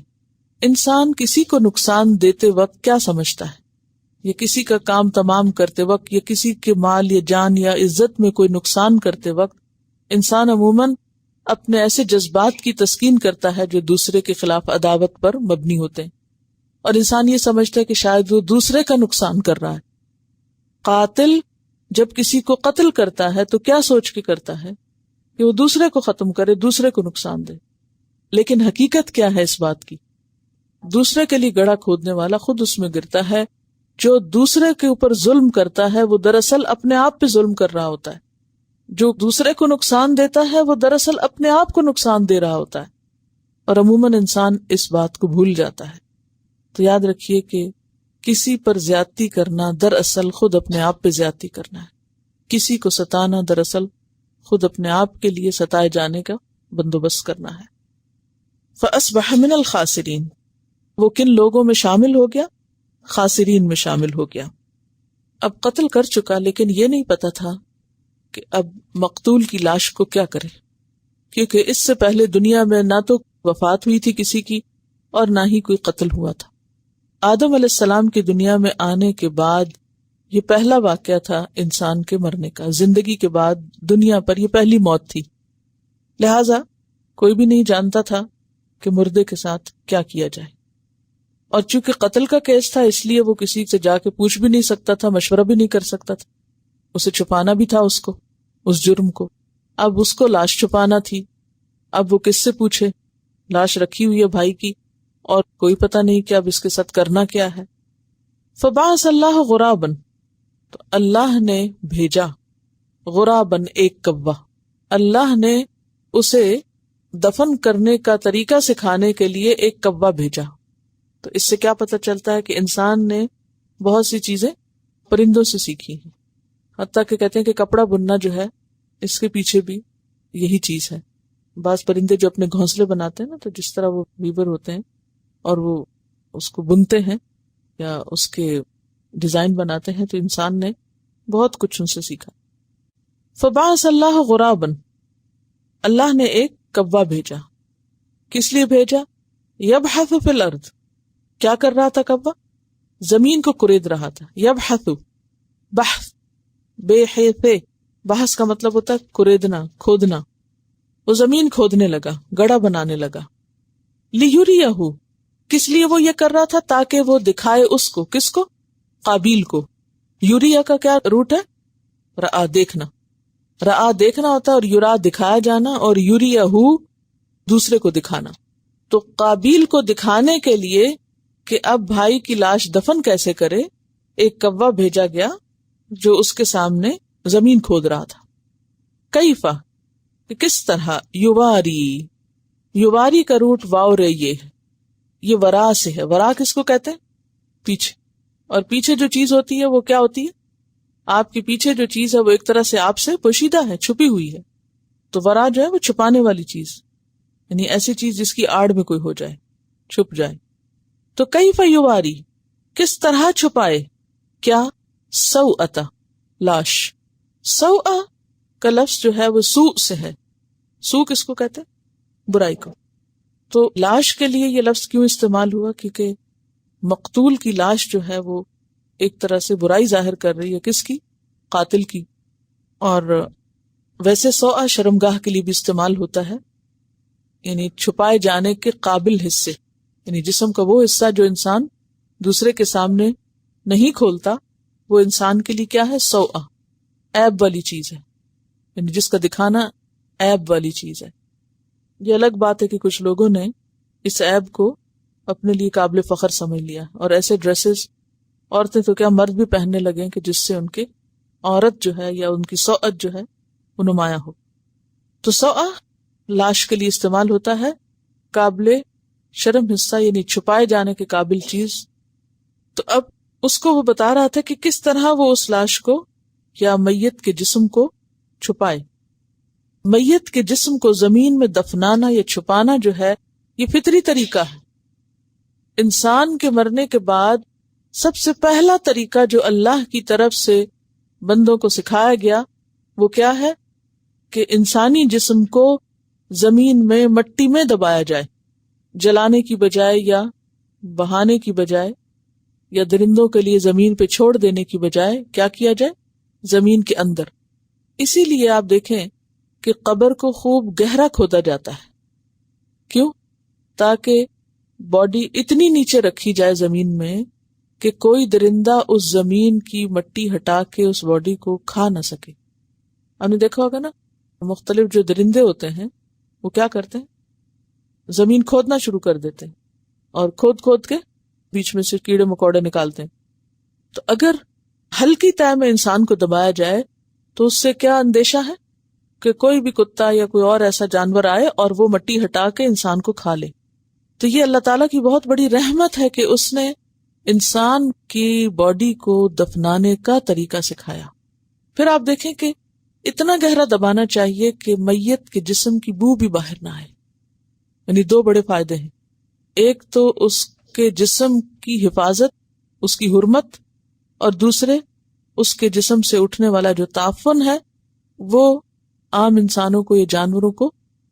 انسان کسی کو نقصان دیتے وقت کیا سمجھتا ہے؟ یا کسی کا کام تمام کرتے وقت، یا کسی کے مال یا جان یا عزت میں کوئی نقصان کرتے وقت، انسان عموماً اپنے ایسے جذبات کی تسکین کرتا ہے جو دوسرے کے خلاف عداوت پر مبنی ہوتے ہیں، اور انسان یہ سمجھتا ہے کہ شاید وہ دوسرے کا نقصان کر رہا ہے۔ قاتل جب کسی کو قتل کرتا ہے تو کیا سوچ کے کرتا ہے؟ کہ وہ دوسرے کو ختم کرے، دوسرے کو نقصان دے۔ لیکن حقیقت کیا ہے اس بات کی؟ دوسرے کے لیے گڑھا کھودنے والا خود اس میں گرتا ہے۔ جو دوسرے کے اوپر ظلم کرتا ہے وہ دراصل اپنے آپ پہ ظلم کر رہا ہوتا ہے، جو دوسرے کو نقصان دیتا ہے وہ دراصل اپنے آپ کو نقصان دے رہا ہوتا ہے، اور عموماً انسان اس بات کو بھول جاتا ہے۔ تو یاد رکھیے کہ کسی پر زیادتی کرنا دراصل خود اپنے آپ پہ زیادتی کرنا ہے، کسی کو ستانا دراصل خود اپنے آپ کے لیے ستائے جانے کا بندوبست کرنا ہے۔ فَأَصْبَحَ مِنَ الْخَاسِرِينَ، وہ کن لوگوں میں شامل ہو گیا؟ خاسرین میں شامل ہو گیا۔ اب قتل کر چکا، لیکن یہ نہیں پتا تھا کہ اب مقتول کی لاش کو کیا کرے، کیونکہ اس سے پہلے دنیا میں نہ تو وفات ہوئی تھی کسی کی اور نہ ہی کوئی قتل ہوا تھا۔ آدم علیہ السلام کی دنیا میں آنے کے بعد یہ پہلا واقعہ تھا انسان کے مرنے کا، زندگی کے بعد دنیا پر یہ پہلی موت تھی، لہذا کوئی بھی نہیں جانتا تھا کہ مردے کے ساتھ کیا کیا جائے، اور چونکہ قتل کا کیس تھا اس لیے وہ کسی سے جا کے پوچھ بھی نہیں سکتا تھا، مشورہ بھی نہیں کر سکتا تھا، اسے چھپانا بھی تھا اس کو، اس جرم کو۔ اب اس کو لاش چھپانا تھی، اب وہ کس سے پوچھے؟ لاش رکھی ہوئی ہے بھائی کی اور کوئی پتہ نہیں کہ اب اس کے ساتھ کرنا کیا ہے۔ فبعث اللہ غرابا، تو اللہ نے بھیجا غراباً ایک کوا، اللہ نے اسے دفن کرنے کا طریقہ سکھانے کے لیے ایک کوا بھیجا۔ تو اس سے کیا پتہ چلتا ہے کہ انسان نے بہت سی چیزیں پرندوں سے سیکھی ہیں، حتیٰ کہ کہتے ہیں کہ کپڑا بننا جو ہے اس کے پیچھے بھی یہی چیز ہے۔ بعض پرندے جو اپنے گھونسلے بناتے ہیں نا، تو جس طرح وہ ویور ہوتے ہیں اور وہ اس کو بنتے ہیں یا اس کے ڈیزائن بناتے ہیں، تو انسان نے بہت کچھ ان سے سیکھا۔ فبعث اللہ غرابا، اللہ نے ایک کوا بھیجا۔ کس لیے بھیجا؟ یبحث فی الارض، کیا کر رہا تھا کوا؟ زمین کو کرید رہا تھا۔ یبحث، بحث، بے حیث، بحث کا مطلب ہوتا ہے کریدنا، کھودنا۔ وہ زمین کھودنے لگا، گڑھا بنانے لگا۔ لیریہ، کس لیے وہ یہ کر رہا تھا؟ تاکہ وہ دکھائے اس کو، کس کو؟ قابیل کو۔ یوریہ کا کیا روٹ ہے؟ رآ، دیکھنا۔ رآ دیکھنا ہوتا ہے، اور یورا دکھایا جانا، اور یوریہ دوسرے کو دکھانا۔ تو قابیل کو دکھانے کے لیے کہ اب بھائی کی لاش دفن کیسے کرے، ایک کوا بھیجا گیا جو اس کے سامنے زمین کھود رہا تھا۔ کیفا، کس طرح؟ یواری، یواری کا روٹ واو رے، یہ ورا سے ہے۔ ورا کس کو کہتے ہیں؟ پیچھے۔ اور پیچھے جو چیز ہوتی ہے وہ کیا ہوتی ہے؟ آپ کے پیچھے جو چیز ہے وہ ایک طرح سے آپ سے پوشیدہ ہے، چھپی ہوئی ہے۔ تو ورا جو ہے وہ چھپانے والی چیز، یعنی ایسی چیز جس کی آڑ میں کوئی ہو جائے، چھپ جائے۔ تو کیف یواری، کس طرح چھپائے؟ کیا؟ سوءتا، لاش۔ سوء کا لفظ جو ہے وہ سوء سے ہے۔ سوء کس کو کہتے ہیں؟ برائی کو۔ تو لاش کے لیے یہ لفظ کیوں استعمال ہوا؟ کیونکہ مقتول کی لاش جو ہے وہ ایک طرح سے برائی ظاہر کر رہی ہے، کس کی؟ قاتل کی۔ اور ویسے سوء شرمگاہ کے لیے بھی استعمال ہوتا ہے، یعنی چھپائے جانے کے قابل حصے، یعنی جسم کا وہ حصہ جو انسان دوسرے کے سامنے نہیں کھولتا، وہ انسان کے لیے کیا ہے؟ سوء، عیب والی چیز ہے، یعنی جس کا دکھانا عیب والی چیز ہے۔ یہ الگ بات ہے کہ کچھ لوگوں نے اس عیب کو اپنے لیے قابل فخر سمجھ لیا اور ایسے ڈریسز عورتیں تو کیا مرد بھی پہننے لگے کہ جس سے ان کی عورت جو ہے یا ان کی سوءت جو ہے وہ نمایاں ہو. تو سوء لاش کے لیے استعمال ہوتا ہے، قابل شرم حصہ یعنی چھپائے جانے کے قابل چیز. تو اب اس کو وہ بتا رہا تھا کہ کس طرح وہ اس لاش کو یا میت کے جسم کو چھپائے. میت کے جسم کو زمین میں دفنانا یا چھپانا جو ہے یہ فطری طریقہ ہے. انسان کے مرنے کے بعد سب سے پہلا طریقہ جو اللہ کی طرف سے بندوں کو سکھایا گیا وہ کیا ہے کہ انسانی جسم کو زمین میں مٹی میں دبایا جائے، جلانے کی بجائے یا بہانے کی بجائے یا درندوں کے لیے زمین پہ چھوڑ دینے کی بجائے کیا کیا جائے؟ زمین کے اندر. اسی لیے آپ دیکھیں کہ قبر کو خوب گہرا کھودا جاتا ہے. کیوں؟ تاکہ باڈی اتنی نیچے رکھی جائے زمین میں کہ کوئی درندہ اس زمین کی مٹی ہٹا کے اس باڈی کو کھا نہ سکے. آپ نے دیکھا ہوگا نا مختلف جو درندے ہوتے ہیں وہ کیا کرتے ہیں، زمین کھودنا شروع کر دیتے ہیں اور کھود کے بیچ میں سے کیڑے مکوڑے نکالتے ہیں. تو اگر ہلکی تہ میں انسان کو دبایا جائے تو اس سے کیا اندیشہ ہے کہ کوئی بھی کتا یا کوئی اور ایسا جانور آئے اور وہ مٹی ہٹا کے انسان کو کھا لے. تو یہ اللہ تعالیٰ کی بہت بڑی رحمت ہے کہ اس نے انسان کی باڈی کو دفنانے کا طریقہ سکھایا. پھر آپ دیکھیں کہ اتنا گہرا دبانا چاہیے کہ میت کے جسم کی بو بھی باہر نہ آئے. یعنی دو بڑے فائدے ہیں، ایک تو اس کے جسم کی حفاظت، اس کی حرمت، اور دوسرے اس کے جسم سے اٹھنے والا جو تعفن ہے وہ عام انسانوں کو یا جانوروں کو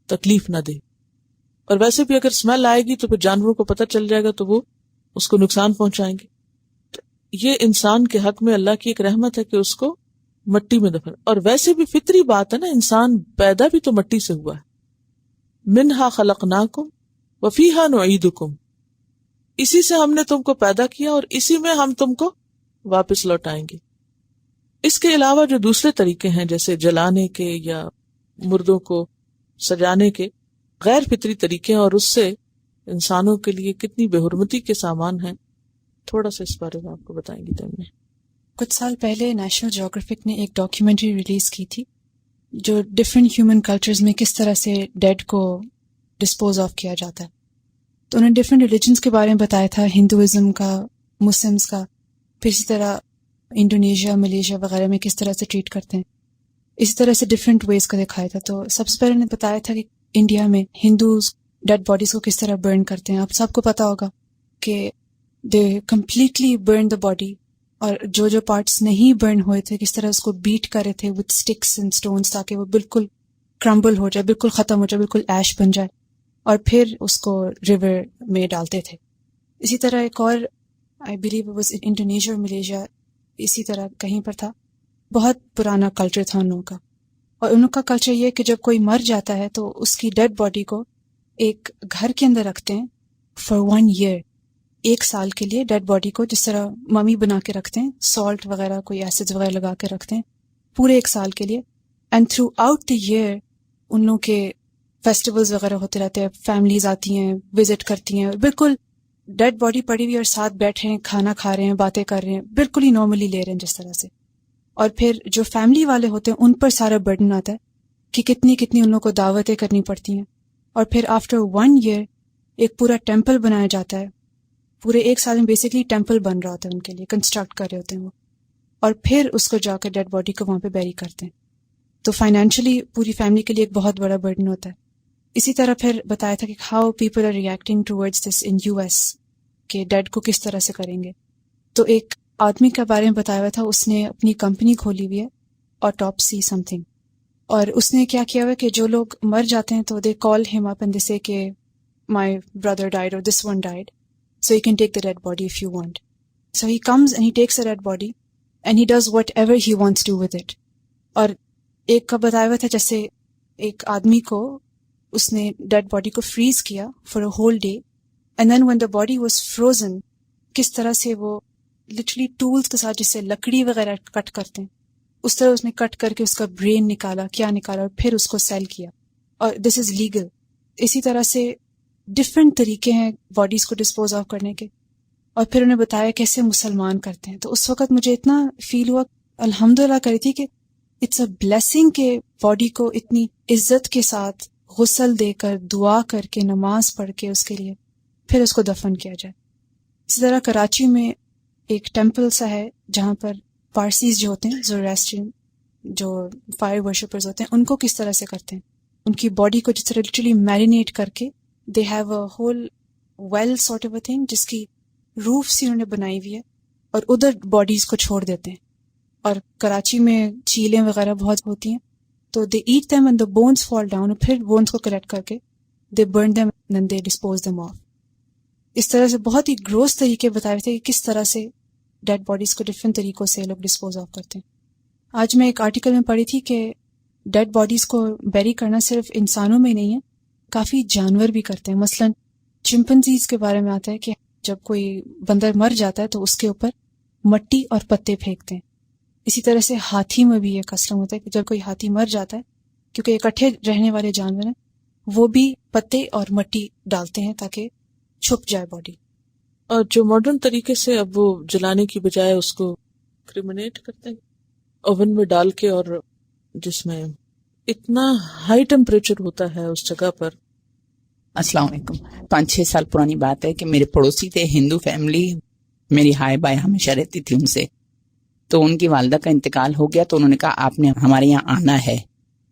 تکلیف نہ دے. اور ویسے بھی اگر اسمیل آئے گی تو پھر جانوروں کو پتہ چل جائے گا تو وہ اس کو نقصان پہنچائیں گے. تو یہ انسان کے حق میں اللہ کی ایک رحمت ہے کہ اس کو مٹی میں دفن. اور ویسے بھی فطری بات ہے نا، انسان پیدا بھی تو مٹی سے ہوا ہے. منہا خلقناکم وفیہا نعیدکم، اسی سے ہم نے تم کو پیدا کیا اور اسی میں ہم تم کو واپس لوٹائیں گے. اس کے علاوہ جو دوسرے طریقے ہیں جیسے جلانے کے یا مردوں کو سجانے کے، غیر فطری طریقے ہیں اور اس سے انسانوں کے لیے کتنی بے حرمتی کے سامان ہیں، تھوڑا سا اس بارے میں آپ کو بتائیں گے. تم نے کچھ سال پہلے نیشنل جیوگرافک نے ایک ڈاکیومنٹری ریلیز کی تھی جو ڈفرینٹ ہیومن کلچرز میں کس طرح سے ڈیڈ کو ڈسپوز آف کیا جاتا ہے. تو انہوں نے ڈفرینٹ ریلیجنس کے بارے میں بتایا تھا، ہندوازم کا، مسلمس کا، پھر اسی طرح انڈونیشیا، ملیشیا وغیرہ میں کس طرح سے ٹریٹ کرتے ہیں. اسی طرح سے ڈفرینٹ ویز کا دکھایا تھا. تو سب سے پہلے انہوں نے بتایا تھا کہ انڈیا میں ہندوز ڈیڈ باڈیز کو کس طرح برن کرتے ہیں. آپ سب کو پتا ہوگا کہ دے کمپلیٹلی برن دا باڈی، اور جو پارٹس نہیں برن ہوئے تھے کس طرح اس کو بیٹ کر رہے تھے وتھ اسٹکس اینڈ اسٹونس تاکہ وہ بالکل کرمبل ہو جائے، بالکل ختم ہو جائے، بالکل ایش بن جائے، اور پھر اس کو ریور میں ڈالتے تھے. اسی طرح ایک اور آئی بلیو واز انڈونیشیا اور ملیشیا، اسی طرح کہیں پر تھا. بہت پرانا کلچر تھا ان لوگوں کا. اور ان لوگوں کا کلچر یہ کہ جب کوئی مر جاتا ہے تو اس کی ڈیڈ باڈی کو ایک گھر کے اندر رکھتے ہیں فار 1 year، 1 سال کے لیے ڈیڈ باڈی کو جس طرح ممی بنا کے رکھتے ہیں، سالٹ وغیرہ کوئی ایسڈ وغیرہ لگا کے رکھتے ہیں پورے 1 سال کے لیے. And throughout the year ان لوگوں کے فیسٹیولز وغیرہ ہوتے رہتے ہیں، فیملیز آتی ہیں، وزٹ کرتی ہیں، بالکل ڈیڈ باڈی پڑی ہوئی اور ساتھ بیٹھے ہیں، کھانا کھا رہے ہیں، باتیں کر رہے ہیں، بالکل ہی نارملی لے رہے ہیں جس طرح سے. اور پھر جو فیملی والے ہوتے ہیں ان پر سارا برڈن آتا ہے کہ کتنی ان لوگوں کو دعوتیں کرنی پڑتی ہیں. اور پھر آفٹر 1 year ایک پورا ٹیمپل بنایا جاتا ہے. پورے 1 سال میں بیسکلی ٹیمپل بن رہا ہوتا ہے ان کے لیے، کنسٹرکٹ کر رہے ہوتے ہیں وہ، اور پھر اس کو جا کر ڈیڈ باڈی کو وہاں پہ بیری کرتے ہیں. تو فائنینشلی پوری فیملی کے لیے ایک بہت بڑا برڈن ہوتا ہے. اسی طرح پھر بتایا تھا کہ how people are reacting towards this in US، کہ ڈیڈ کو کس طرح سے کریں گے. تو ایک آدمی کے بارے میں بتایا ہوا تھا، اس نے اپنی کمپنی کھولی ہوئی ہے آٹوپسی سم تھنگ، اور اس نے کیا کیا ہوا کہ جو لوگ مر جاتے ہیں تو دے کال ہم اپ اینڈ دے سے کہ مائی برادر ڈائڈ اور this one died, so you can take the dead body if you want. So he comes and he takes the dead body and he does whatever he wants to with it. اور ایک کا بتایا ہوا تھا جیسے ایک آدمی کو اس نے ڈیڈ باڈی کو فریز کیا for a whole day and then when the body was frozen کس طرح سے وہ لٹرلی ٹولز کے ساتھ جسے لکڑی وغیرہ کٹ کرتے ہیں اس طرح اس نے کٹ کر کے اس کا برین نکالا، کیا نکالا، اور پھر اس کو سیل کیا. اور دس از لیگل، اسی طرح سے ڈفرینٹ طریقے ہیں باڈیز کو ڈسپوز آف کرنے کے. اور پھر انہیں بتایا کیسے مسلمان کرتے ہیں. تو اس وقت مجھے اتنا فیل ہوا, الحمدللہ کری تھی کہ اٹس اے بلیسنگ کہ باڈی کو اتنی عزت کے ساتھ غسل دے کر, دعا کر کے, نماز پڑھ کے اس کے لیے پھر اس کو دفن کیا جائے. اسی طرح کراچی میں ایک ٹیمپل سا ہے جہاں پر پارسیز جو ہوتے ہیں, زوریسٹرین جو فائر ورشپرز ہوتے ہیں, ان کو کس طرح سے کرتے ہیں. ان کی باڈی کو جس طرح لٹرلی میرینیٹ کر کے دے have a whole well sort of a thing جس کی روف سی انہوں نے بنائی ہوئی ہے, اور ادھر باڈیز کو چھوڑ دیتے ہیں. اور کراچی میں چیلیں وغیرہ بہت ہوتی ہیں, تو they eat them and the bones fall down, پھر بونس کو کلیکٹ کر کے they burn them and they dispose them off. اس طرح سے بہت ہی گروس طریقے بتائے ہوئے تھے کہ کس طرح سے ڈیڈ باڈیز کو ڈفرینٹ طریقوں سے لوگ ڈسپوز آف کرتے ہیں. آج میں ایک آرٹیکل میں پڑھی تھی کہ ڈیڈ باڈیز کو بیری کرنا صرف انسانوں میں نہیں ہے, کافی جانور بھی کرتے ہیں. مثلا چمپنزیز کے بارے میں آتا ہے کہ جب کوئی بندر مر جاتا ہے تو اس کے اوپر مٹی اور پتے پھینکتے ہیں. اسی طرح سے ہاتھی میں بھی یہ کسٹم ہوتا ہے کہ جب کوئی ہاتھی مر جاتا ہے, کیونکہ اکٹھے رہنے والے جانور ہیں, وہ بھی پتے اور مٹی ڈالتے ہیں تاکہ چھپ جائے باڈی. اور جو ماڈرن طریقے سے اب وہ جلانے کی بجائے اس کو کریمنیٹ کرتے ہیں اوون میں ڈال کے, اور جس میں اتنا ہائی ٹیمپریچر ہوتا ہے اس جگہ پر. السلام علیکم. 5-6 سال پرانی بات ہے کہ میرے پڑوسی تھے, ہندو فیملی, میری ہائے بائے ہمیشہ رہتی تھی ان سے. تو ان کی والدہ کا انتقال ہو گیا, تو انہوں نے کہا آپ نے ہمارے یہاں آنا ہے.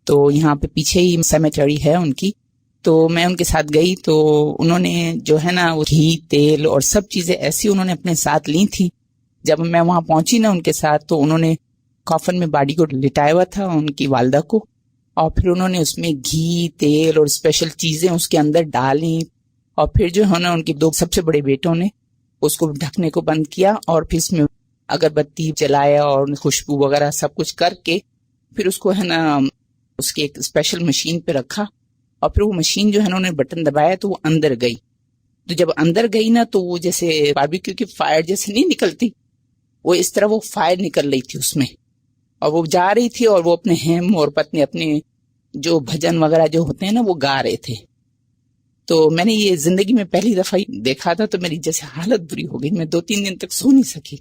تو یہاں پہ پیچھے ہی سیمیٹری ہے ان کی, تو میں ان کے ساتھ گئی. تو انہوں نے جو ہے نا گھی, تیل اور سب چیزیں ایسی انہوں نے اپنے ساتھ لی تھی. جب میں وہاں پہنچی نا ان کے ساتھ, تو انہوں نے کافن میں باڈی کو لٹایا ہوا تھا ان کی والدہ کو, اور پھر انہوں نے اس میں گھی, تیل اور اسپیشل چیزیں اس کے اندر ڈالیں. اور پھر جو ہے نا ان کے 2 سب سے بڑے بیٹوں نے اس کو ڈھکنے کو بند کیا, اور پھر اس میں اگربتی جلایا اور خوشبو وغیرہ سب کچھ کر کے پھر اس کو ہے نا اس کی ایک اسپیشل مشین پہ رکھا. اور پھر وہ مشین جو ہے نا انہوں نے بٹن دبایا تو وہ اندر گئی. تو جب اندر گئی نا تو وہ جیسے باربیکیو کی فائر جیسے نہیں نکلتی, وہ اس طرح وہ فائر نکل رہی تھی اس میں, اور وہ جا رہی تھی, اور وہ اپنے ہیم اور پتنی اپنے جو بھجن وغیرہ جو ہوتے ہیں نا وہ گا رہے تھے. تو میں نے یہ زندگی میں پہلی دفعہ دیکھا تھا, تو میری جیسے حالت بری ہو گئی. میں 2-3 دن تک سو نہیں سکی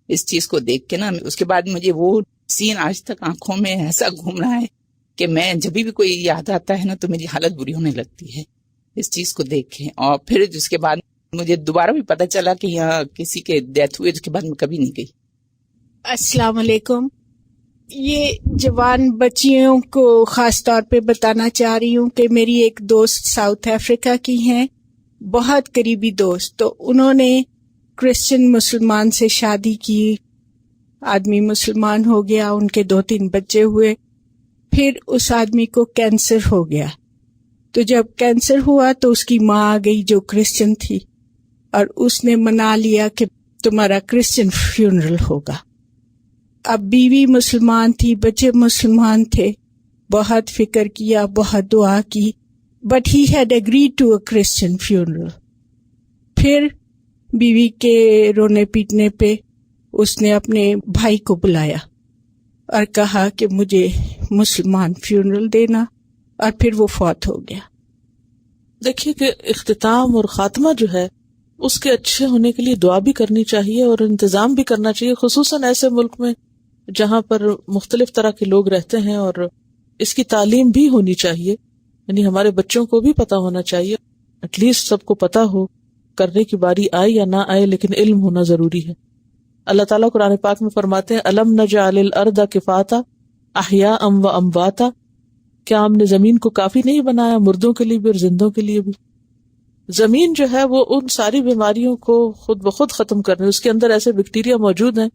اس چیز کو دیکھ کے نا. اس کے بعد مجھے وہ سین آج تک آنکھوں میں ایسا گھوم رہا ہے کہ میں جب بھی کوئی یاد آتا ہے نا تو میری حالت بری ہونے لگتی ہے اس چیز کو دیکھ کے. اور پھر اس کے بعد مجھے دوبارہ بھی پتہ چلا کہ یہاں کسی کے ڈیتھ ہوئے, اس کے بعد میں کبھی نہیں گئی. السلام علیکم. یہ جوان بچیوں کو خاص طور پہ بتانا چاہ رہی ہوں کہ میری ایک دوست ساؤتھ افریقہ کی ہیں, بہت قریبی دوست. تو انہوں نے کرسچن مسلمان سے شادی کی, آدمی مسلمان ہو گیا, ان کے 2-3 بچے ہوئے. پھر اس آدمی کو کینسر ہو گیا. تو جب کینسر ہوا تو اس کی ماں آ گئی جو کرسچن تھی, اور اس نے منا لیا کہ تمہارا کرسچن فیونرل ہوگا. اب بیوی مسلمان تھی, بچے مسلمان تھے, بہت فکر کیا, بہت دعا کی, but he had agreed to a Christian funeral. پھر بیوی کے رونے پیٹنے پہ اس نے اپنے بھائی کو بلایا اور کہا کہ مجھے مسلمان فیونرل دینا, اور پھر وہ فوت ہو گیا. دیکھیے کہ اختتام اور خاتمہ جو ہے اس کے اچھے ہونے کے لیے دعا بھی کرنی چاہیے اور انتظام بھی کرنا چاہیے, خصوصاً ایسے ملک میں جہاں پر مختلف طرح کے لوگ رہتے ہیں, اور اس کی تعلیم بھی ہونی چاہیے. یعنی ہمارے بچوں کو بھی پتا ہونا چاہیے, ایٹ لیسٹ سب کو پتا ہو, کرنے کی باری آئے یا نہ آئے لیکن علم ہونا ضروری ہے. اللہ تعالیٰ قرآن پاک میں فرماتے ہیں الم نجعل الارض کفاتا احیاء و امواتا, کیا ہم نے زمین کو کافی نہیں بنایا مردوں کے لیے بھی اور زندوں کے لیے بھی. زمین جو ہے وہ ان ساری بیماریوں کو خود بخود ختم کرنے, اس کے اندر ایسے بیکٹیریا موجود ہیں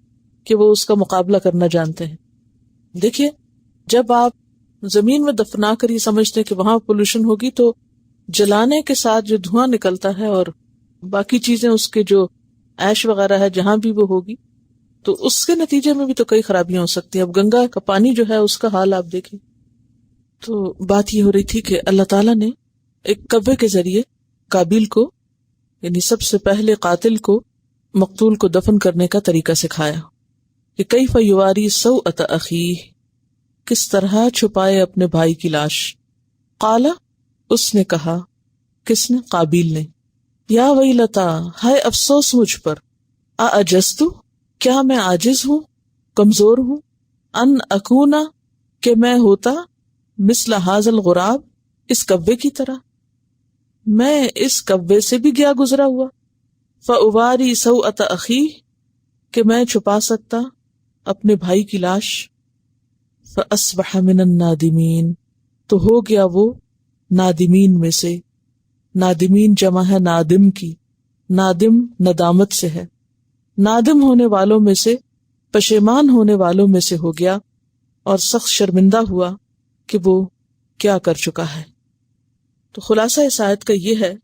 کہ وہ اس کا مقابلہ کرنا جانتے ہیں. دیکھیے جب آپ زمین میں دفنا کر یہ سمجھتے ہیں کہ وہاں پولوشن ہوگی, تو جلانے کے ساتھ جو دھواں نکلتا ہے اور باقی چیزیں اس کے جو ایش وغیرہ ہے جہاں بھی وہ ہوگی, تو اس کے نتیجے میں بھی تو کئی خرابیاں ہو سکتی ہیں. اب گنگا کا پانی جو ہے اس کا حال آپ دیکھیں. تو بات یہ ہو رہی تھی کہ اللہ تعالیٰ نے ایک کعبے کے ذریعے قابیل کو, یعنی سب سے پہلے قاتل کو, مقتول کو دفن کرنے کا طریقہ سکھایا کہ کیف یواری سوءۃ اخیہ, کس طرح چھپائے اپنے بھائی کی لاش. قال, اس نے کہا, کس نے؟ قابیل نے. یا ویلتا، ہائے افسوس مجھ پر، اعجزتو، کیا میں عاجز ہوں، کمزور ہوں، ان اکونا، کہ میں ہوتا، مثل ھذا الغراب، اس کوے کی طرح، میں اس کوے سے بھی گیا گزرا ہوا. فاواری سوءۃ اخی، کہ میں چھپا سکتا اپنے بھائی کی لاش. فاصبح من النادمین، تو ہو گیا وہ نادمین میں سے. نادمین جمع ہے نادم کی، نادم ندامت سے ہے، نادم ہونے والوں میں سے، پشیمان ہونے والوں میں سے ہو گیا، اور سخت شرمندہ ہوا کہ وہ کیا کر چکا ہے. تو خلاصہ اس آیت کا یہ ہے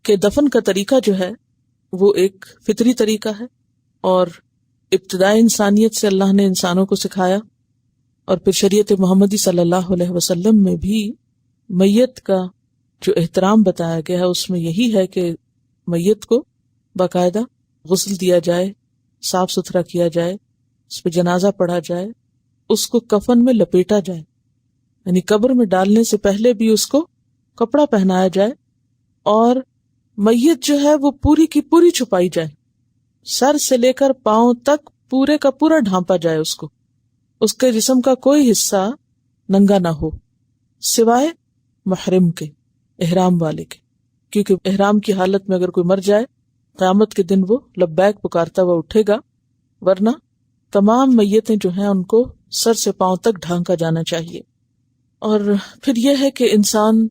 کہ دفن کا طریقہ جو ہے وہ ایک فطری طریقہ ہے، اور ابتدائی انسانیت سے اللہ نے انسانوں کو سکھایا، اور پھر شریعت محمدی صلی اللہ علیہ وسلم میں بھی میت کا جو احترام بتایا گیا ہے اس میں یہی ہے کہ میت کو باقاعدہ غسل دیا جائے، صاف ستھرا کیا جائے، اس پہ جنازہ پڑھا جائے، اس کو کفن میں لپیٹا جائے، یعنی قبر میں ڈالنے سے پہلے بھی اس کو کپڑا پہنایا جائے، اور میت جو ہے وہ پوری کی پوری چھپائی جائے، سر سے لے کر پاؤں تک پورے کا پورا ڈھانپا جائے، اس کے جسم کا کوئی حصہ ننگا نہ ہو سوائے محرم کے، احرام والے کے، کیونکہ احرام کی حالت میں اگر کوئی مر جائے قیامت کے دن وہ لبیک پکارتا ہوا اٹھے گا، ورنہ تمام میتیں جو ہیں ان کو سر سے پاؤں تک ڈھانکا جانا چاہیے. اور پھر یہ ہے کہ انسان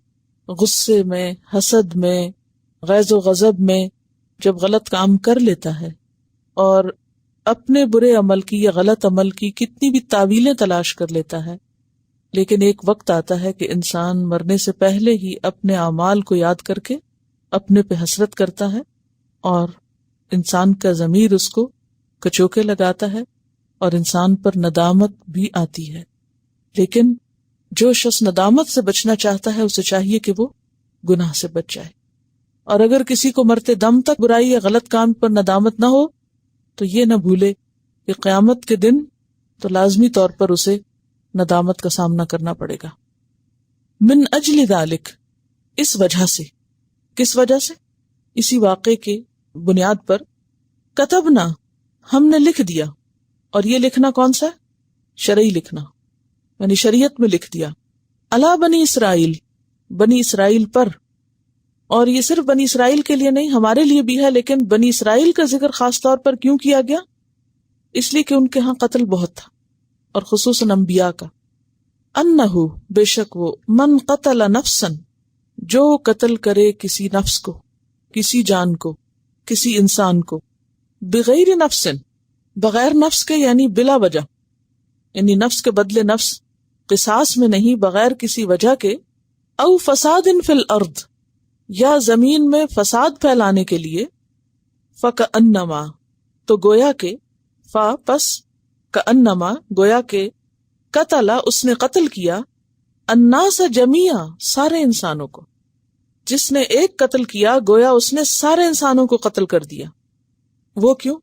غصے میں، حسد میں، غیظ و غضب میں جب غلط کام کر لیتا ہے اور اپنے برے عمل کی یا غلط عمل کی کتنی بھی تعویلیں تلاش کر لیتا ہے، لیکن ایک وقت آتا ہے کہ انسان مرنے سے پہلے ہی اپنے اعمال کو یاد کر کے اپنے پہ حسرت کرتا ہے، اور انسان کا ضمیر اس کو کچوکے لگاتا ہے، اور انسان پر ندامت بھی آتی ہے. لیکن جو شخص ندامت سے بچنا چاہتا ہے اسے چاہیے کہ وہ گناہ سے بچ جائے، اور اگر کسی کو مرتے دم تک برائی یا غلط کام پر ندامت نہ ہو تو یہ نہ بھولے کہ قیامت کے دن تو لازمی طور پر اسے ندامت کا سامنا کرنا پڑے گا. من اجل ذالک، اس وجہ سے، کس وجہ سے؟ اسی واقعے کے بنیاد پر، کتبنا، ہم نے لکھ دیا، اور یہ لکھنا کون سا ہے؟ شرعی لکھنا، یعنی شریعت میں لکھ دیا، علی بنی اسرائیل، بنی اسرائیل پر. اور یہ صرف بنی اسرائیل کے لیے نہیں، ہمارے لیے بھی ہے، لیکن بنی اسرائیل کا ذکر خاص طور پر کیوں کیا گیا؟ اس لیے کہ ان کے ہاں قتل بہت تھا، اور خصوصاً انبیاء کا. انہو، بے شک وہ، من قتل نفسا، جو قتل کرے کسی نفس کو، کسی جان کو، کسی انسان کو، بغیر نفس، بغیر نفس کے یعنی بلا وجہ، یعنی نفس کے بدلے نفس، قصاص میں نہیں، بغیر کسی وجہ کے، او فساد فی الارض، یا زمین میں فساد پھیلانے کے لیے، فکأنما، تو گویا کہ، فا پس کأنما، گویا کہ، قتل، اس نے قتل کیا، الناس جمیعا، سارے انسانوں کو. جس نے ایک قتل کیا گویا اس نے سارے انسانوں کو قتل کر دیا. وہ کیوں؟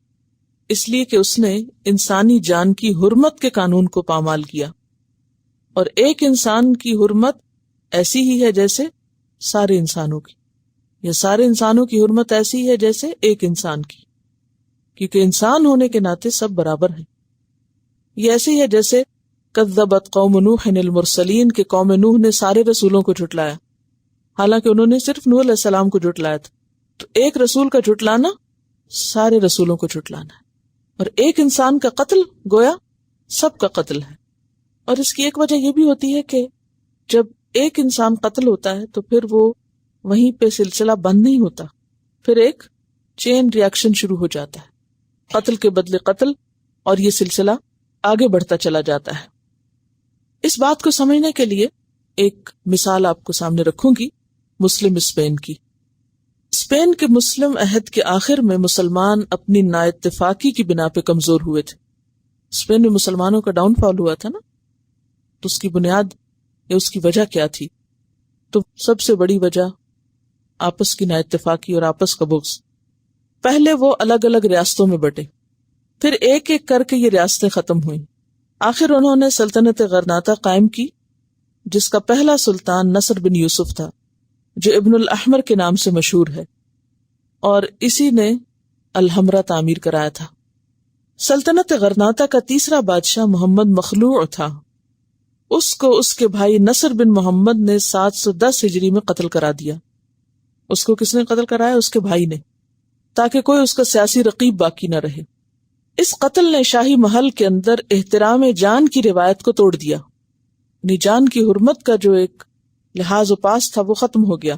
اس لیے کہ اس نے انسانی جان کی حرمت کے قانون کو پامال کیا، اور ایک انسان کی حرمت ایسی ہی ہے جیسے سارے انسانوں کی، یا سارے انسانوں کی حرمت ایسی ہے جیسے ایک انسان کی، کیونکہ انسان ہونے کے ناطے سب برابر ہیں. یہ ایسے ہی ہے جیسے کذبت قوم نوح المرسلین، کہ قوم نوح نے سارے رسولوں کو جھٹلایا، حالانکہ انہوں نے صرف نوح علیہ السلام کو جھٹلایا تھا. تو ایک رسول کا جھٹلانا سارے رسولوں کو جھٹلانا ہے، اور ایک انسان کا قتل گویا سب کا قتل ہے. اور اس کی ایک وجہ یہ بھی ہوتی ہے کہ جب ایک انسان قتل ہوتا ہے تو پھر وہ وہیں پہ سلسلہ بند نہیں ہوتا، پھر ایک چین ریاکشن شروع ہو جاتا ہے، قتل کے بدلے قتل، اور یہ سلسلہ آگے بڑھتا چلا جاتا ہے. اس بات کو سمجھنے کے لیے ایک مثال آپ کو سامنے رکھوں گی، مسلم اسپین کی. اسپین کے مسلم عہد کے آخر میں مسلمان اپنی نااتفاقی کی بنا پہ کمزور ہوئے تھے. اسپین میں مسلمانوں کا ڈاؤن فال ہوا تھا نا، تو اس کی بنیاد یا اس کی وجہ کیا تھی؟ تو سب سے بڑی وجہ آپس کی نااتفاقی اور آپس کا بغض. پہلے وہ الگ الگ ریاستوں میں بٹے، پھر ایک ایک کر کے یہ ریاستیں ختم ہوئیں. آخر انہوں نے سلطنت غرناطہ قائم کی، جس کا پہلا سلطان نصر بن یوسف تھا. جو ابن الاحمر کے نام سے مشہور ہے، اور اسی نے الحمرہ تعمیر کرایا تھا۔ سلطنت غرناطہ کا تیسرا بادشاہ محمد مخلوع تھا، اس کو اس کے بھائی نصر بن محمد نے 710 ہجری میں قتل کرا دیا۔ اس کو کس نے قتل کرایا؟ اس کے بھائی نے، تاکہ کوئی اس کا سیاسی رقیب باقی نہ رہے۔ اس قتل نے شاہی محل کے اندر احترام جان کی روایت کو توڑ دیا، یعنی جان کی حرمت کا جو ایک لحاظ و پاس تھا وہ ختم ہو گیا،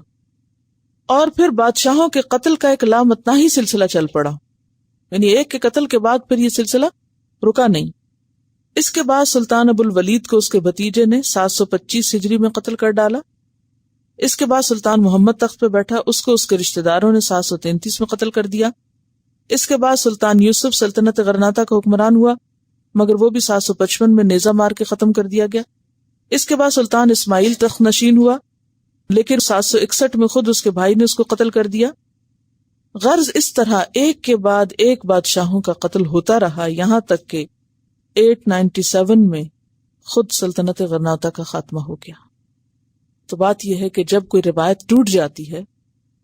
اور پھر بادشاہوں کے قتل کا ایک لامتناہی سلسلہ چل پڑا، یعنی ایک کے قتل کے بعد پھر یہ سلسلہ رکا نہیں۔ اس کے بعد سلطان ابو الولید کو اس کے بھتیجے نے 725 ہجری میں قتل کر ڈالا۔ اس کے بعد سلطان محمد تخت پہ بیٹھا، اس کو اس کے رشتہ داروں نے 733 میں قتل کر دیا۔ اس کے بعد سلطان یوسف سلطنت غرناطہ کا حکمران ہوا، مگر وہ بھی 755 میں نیزہ مار کے ختم کر دیا گیا۔ اس کے بعد سلطان اسماعیل تخت نشین ہوا، لیکن 761 میں خود اس کے بھائی نے اس کو قتل کر دیا۔ غرض اس طرح ایک کے بعد ایک بادشاہوں کا قتل ہوتا رہا، یہاں تک کہ 897 میں خود سلطنت غرناطہ کا خاتمہ ہو گیا۔ تو بات یہ ہے کہ جب کوئی روایت ٹوٹ جاتی ہے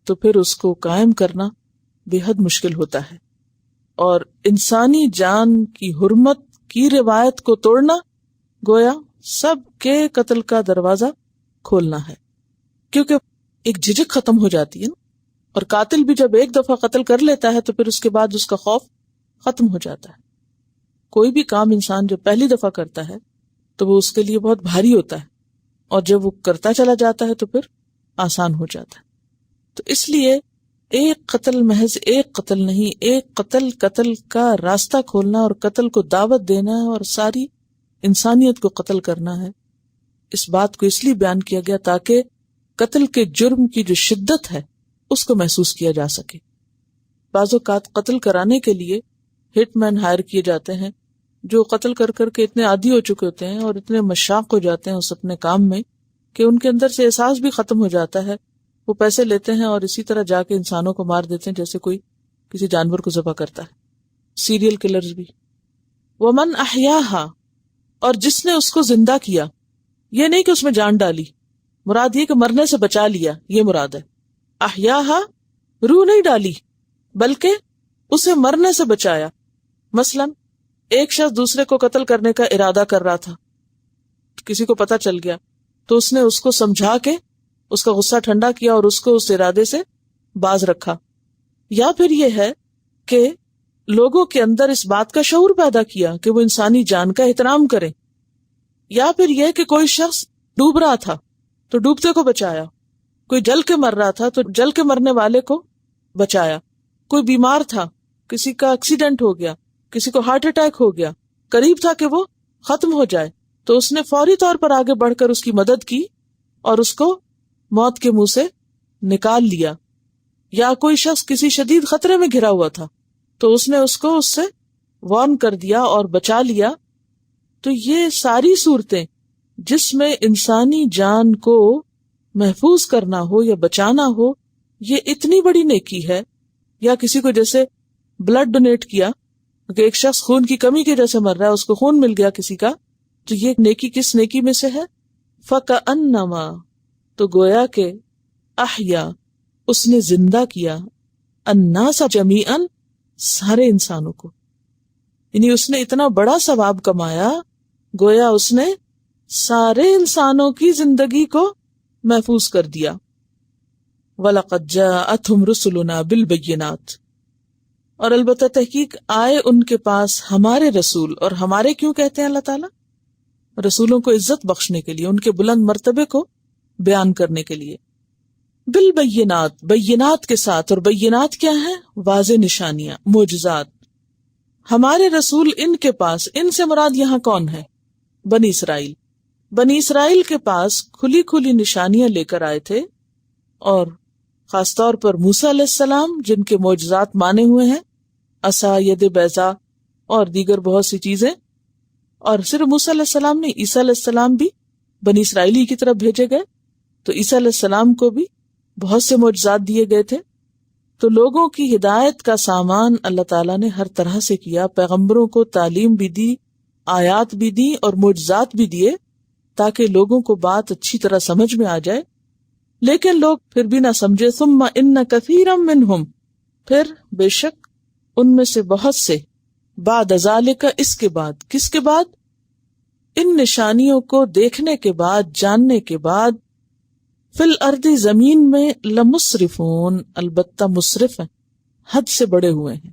تو پھر اس کو قائم کرنا بے حد مشکل ہوتا ہے، اور انسانی جان کی حرمت کی روایت کو توڑنا گویا سب کے قتل کا دروازہ کھولنا ہے، کیونکہ ایک جھجک ختم ہو جاتی ہے نا، اور قاتل بھی جب ایک دفعہ قتل کر لیتا ہے تو پھر اس کے بعد اس کا خوف ختم ہو جاتا ہے۔ کوئی بھی کام انسان جب پہلی دفعہ کرتا ہے تو وہ اس کے لیے بہت بھاری ہوتا ہے، اور جب وہ کرتا چلا جاتا ہے تو پھر آسان ہو جاتا ہے۔ تو اس لیے ایک قتل محض ایک قتل نہیں، ایک قتل کا راستہ کھولنا اور قتل کو دعوت دینا ہے، اور ساری انسانیت کو قتل کرنا ہے۔ اس بات کو اس لیے بیان کیا گیا تاکہ قتل کے جرم کی جو شدت ہے اس کو محسوس کیا جا سکے۔ بعض اوقات قتل کرانے کے لیے ہٹ مین ہائر کیے جاتے ہیں جو قتل کر کر کے اتنے عادی ہو چکے ہوتے ہیں اور اتنے مشاق ہو جاتے ہیں اس اپنے کام میں کہ ان کے اندر سے احساس بھی ختم ہو جاتا ہے۔ وہ پیسے لیتے ہیں اور اسی طرح جا کے انسانوں کو مار دیتے ہیں جیسے کوئی کسی جانور کو ذبح کرتا ہے۔ سیریل کلرز بھی۔ وَمَنْ أَحْيَاهَا، اور جس نے اس کو زندہ کیا، یہ نہیں کہ اس میں جان ڈالی، مراد یہ کہ مرنے سے بچا لیا، یہ مراد ہے۔ احیاها، روح نہیں ڈالی بلکہ اسے مرنے سے بچایا۔ مثلا ایک شخص دوسرے کو قتل کرنے کا ارادہ کر رہا تھا، کسی کو پتہ چل گیا تو اس نے اس کو سمجھا کے اس کا غصہ ٹھنڈا کیا اور اس کو اس ارادے سے باز رکھا۔ یا پھر یہ ہے کہ لوگوں کے اندر اس بات کا شعور پیدا کیا کہ وہ انسانی جان کا احترام کریں۔ یا پھر یہ کہ کوئی شخص ڈوب رہا تھا تو ڈوبتے کو بچایا، کوئی جل کے مر رہا تھا تو جل کے مرنے والے کو بچایا، کوئی بیمار تھا، کسی کا ایکسیڈنٹ ہو گیا، کسی کو ہارٹ اٹیک ہو گیا، قریب تھا کہ وہ ختم ہو جائے تو اس نے فوری طور پر آگے بڑھ کر اس کی مدد کی اور اس کو موت کے منہ سے نکال لیا۔ یا کوئی شخص کسی شدید خطرے میں گھرا ہوا تھا تو اس نے اس کو اس سے وارن کر دیا اور بچا لیا۔ تو یہ ساری صورتیں جس میں انسانی جان کو محفوظ کرنا ہو یا بچانا ہو، یہ اتنی بڑی نیکی ہے۔ یا کسی کو جیسے بلڈ ڈونیٹ کیا کہ ایک شخص خون کی کمی کی وجہ سے مر رہا ہے، اس کو خون مل گیا کسی کا، تو یہ نیکی کس نیکی میں سے ہے؟ فَكَأَنَّمَا، تو گویا کہ احیا، اس نے زندہ کیا، الناس جمیعاً، سارے انسانوں کو، یعنی اس نے اتنا بڑا ثواب کمایا، گویا اس نے سارے انسانوں کی زندگی کو محفوظ کر دیا۔ وَلَقَدْ جَاءَتْهُمْ رُسُلُنَا بِالْبَيِّنَاتِ، اور البتہ تحقیق آئے ان کے پاس ہمارے رسول، اور ہمارے کیوں کہتے ہیں اللہ تعالیٰ؟ رسولوں کو عزت بخشنے کے لیے، ان کے بلند مرتبے کو بیان کرنے کے لیے۔ بالبینات، بینات کے ساتھ، اور بینات کیا ہیں؟ واضح نشانیاں، معجزات۔ ہمارے رسول ان کے پاس، ان سے مراد یہاں کون ہے؟ بنی اسرائیل۔ بنی اسرائیل کے پاس کھلی کھلی نشانیاں لے کر آئے تھے، اور خاص طور پر موسیٰ علیہ السلام جن کے معجزات مانے ہوئے ہیں، عصا، ید بیضا اور دیگر بہت سی چیزیں۔ اور صرف موسیٰ علیہ السلام نہیں، عیسیٰ علیہ السلام بھی بنی اسرائیلی کی طرف بھیجے گئے، تو عیسیٰ علیہ السلام کو بھی بہت سے معجزات دیے گئے تھے۔ تو لوگوں کی ہدایت کا سامان اللہ تعالیٰ نے ہر طرح سے کیا، پیغمبروں کو تعلیم بھی دی، آیات بھی دی اور معجزات بھی دیے، تاکہ لوگوں کو بات اچھی طرح سمجھ میں آ جائے۔ لیکن لوگ پھر بھی نہ سمجھے. ثم ان کثیرا منہم، پھر بے شک ان میں سے بہت سے، بعد ذالک، اس کے بعد، کس کے بعد؟ ان نشانیوں کو دیکھنے کے بعد، جاننے کے بعد، فی الارض، زمین میں، لمسرفون، البتہ مسرف ہیں، حد سے بڑے ہوئے ہیں،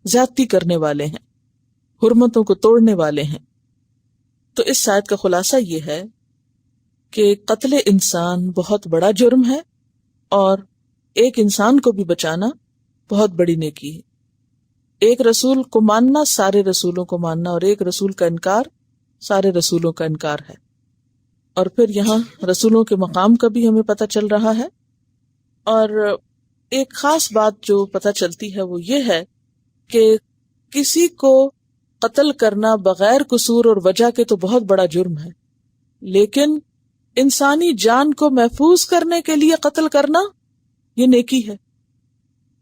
زیادتی کرنے والے ہیں، حرمتوں کو توڑنے والے ہیں. تو اس آیت کا خلاصہ یہ ہے کہ قتل انسان بہت بڑا جرم ہے، اور ایک انسان کو بھی بچانا بہت بڑی نیکی ہے. ایک رسول کو ماننا سارے رسولوں کو ماننا، اور ایک رسول کا انکار سارے رسولوں کا انکار ہے. اور پھر یہاں رسولوں کے مقام کا بھی ہمیں پتہ چل رہا ہے. اور ایک خاص بات جو پتہ چلتی ہے وہ یہ ہے کہ کسی کو قتل کرنا بغیر قصور اور وجہ کے تو بہت بڑا جرم ہے، لیکن انسانی جان کو محفوظ کرنے کے لیے قتل کرنا یہ نیکی ہے.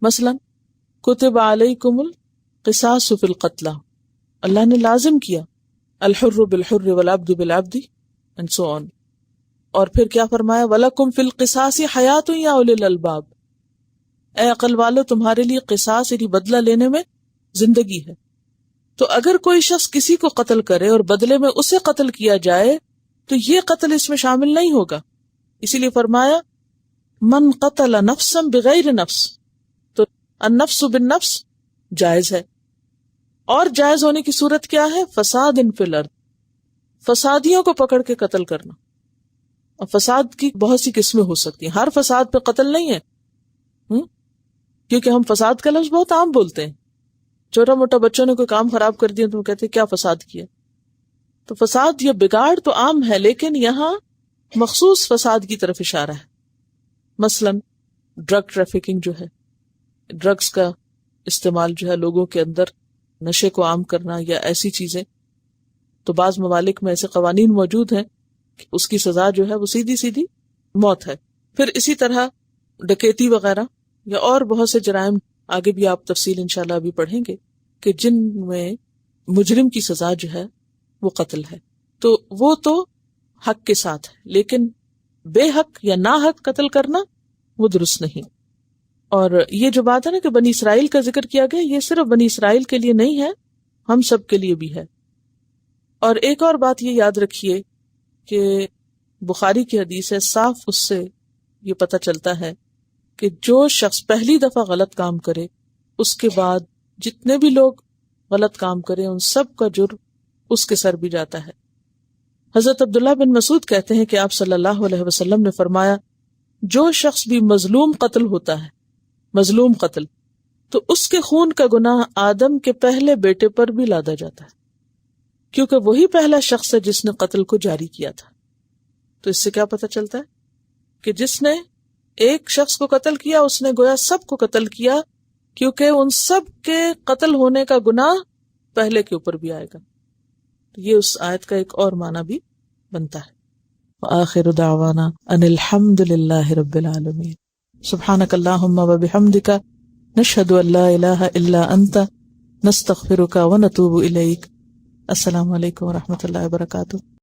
مثلا کتب علیکم القصاص فی القتلى، اللہ نے لازم کیا الحر بالحر والعبد بالعبد and so on. اور پھر کیا فرمایا؟ وَلَكُمْ فِي الْقِصَاصِ حَيَاتٌ يَا أُولِي الْأَلْبَابِ، اے عقل والو تمہارے لیے قصاص یعنی بدلہ لینے میں زندگی ہے. تو اگر کوئی شخص کسی کو قتل کرے اور بدلے میں اسے قتل کیا جائے تو یہ قتل اس میں شامل نہیں ہوگا. اسی لیے فرمایا من قتل نفسا بغیر نفس، تو النفس بالنفس جائز ہے. اور جائز ہونے کی صورت کیا ہے؟ فساد فی الارض، فسادیوں کو پکڑ کے قتل کرنا. اور فساد کی بہت سی قسمیں ہو سکتی ہیں، ہر فساد پہ قتل نہیں ہے. کیونکہ ہم فساد کا لفظ بہت عام بولتے ہیں، چھوٹا موٹا بچوں نے کوئی کام خراب کر دیا تو کہتے ہیں کیا فساد کیا. تو فساد یا بگاڑ تو عام ہے، لیکن یہاں مخصوص فساد کی طرف اشارہ ہے. مثلا ڈرگ ٹریفکنگ جو ہے، ڈرگز کا استعمال جو ہے لوگوں کے اندر، نشے کو عام کرنا یا ایسی چیزیں. تو بعض ممالک میں ایسے قوانین موجود ہیں کہ اس کی سزا جو ہے وہ سیدھی سیدھی موت ہے. پھر اسی طرح ڈکیتی وغیرہ یا اور بہت سے جرائم، آگے بھی آپ تفصیل انشاءاللہ ابھی پڑھیں گے، کہ جن میں مجرم کی سزا جو ہے وہ قتل ہے. تو وہ تو حق کے ساتھ ہے، لیکن بے حق یا نا حق قتل کرنا وہ درست نہیں. اور یہ جو بات ہے نا کہ بنی اسرائیل کا ذکر کیا گیا، یہ صرف بنی اسرائیل کے لیے نہیں ہے، ہم سب کے لیے بھی ہے. اور ایک اور بات یہ یاد رکھیے کہ بخاری کی حدیث ہے، صاف اس سے یہ پتہ چلتا ہے کہ جو شخص پہلی دفعہ غلط کام کرے، اس کے بعد جتنے بھی لوگ غلط کام کریں ان سب کا جرم اس کے سر بھی جاتا ہے. حضرت عبداللہ بن مسعود کہتے ہیں کہ آپ صلی اللہ علیہ وسلم نے فرمایا، جو شخص بھی مظلوم قتل ہوتا ہے، مظلوم قتل، تو اس کے خون کا گناہ آدم کے پہلے بیٹے پر بھی لادا جاتا ہے، کیونکہ وہی پہلا شخص ہے جس نے قتل کو جاری کیا تھا. تو اس سے کیا پتہ چلتا ہے کہ جس نے ایک شخص کو قتل کیا اس نے گویا سب کو قتل کیا، کیونکہ ان سب کے قتل ہونے کا گناہ پہلے کے اوپر بھی آئے گا. یہ اس آیت کا ایک اور معنی بھی بنتا ہے. وآخر دعوانا ان الحمد للہ رب العالمین. سبحانک اللہم وبحمدک، نشہد ان لا الہ الا انت، نستغفرک ونتوب الیک. السلام علیکم ورحمۃ اللہ وبرکاتہ.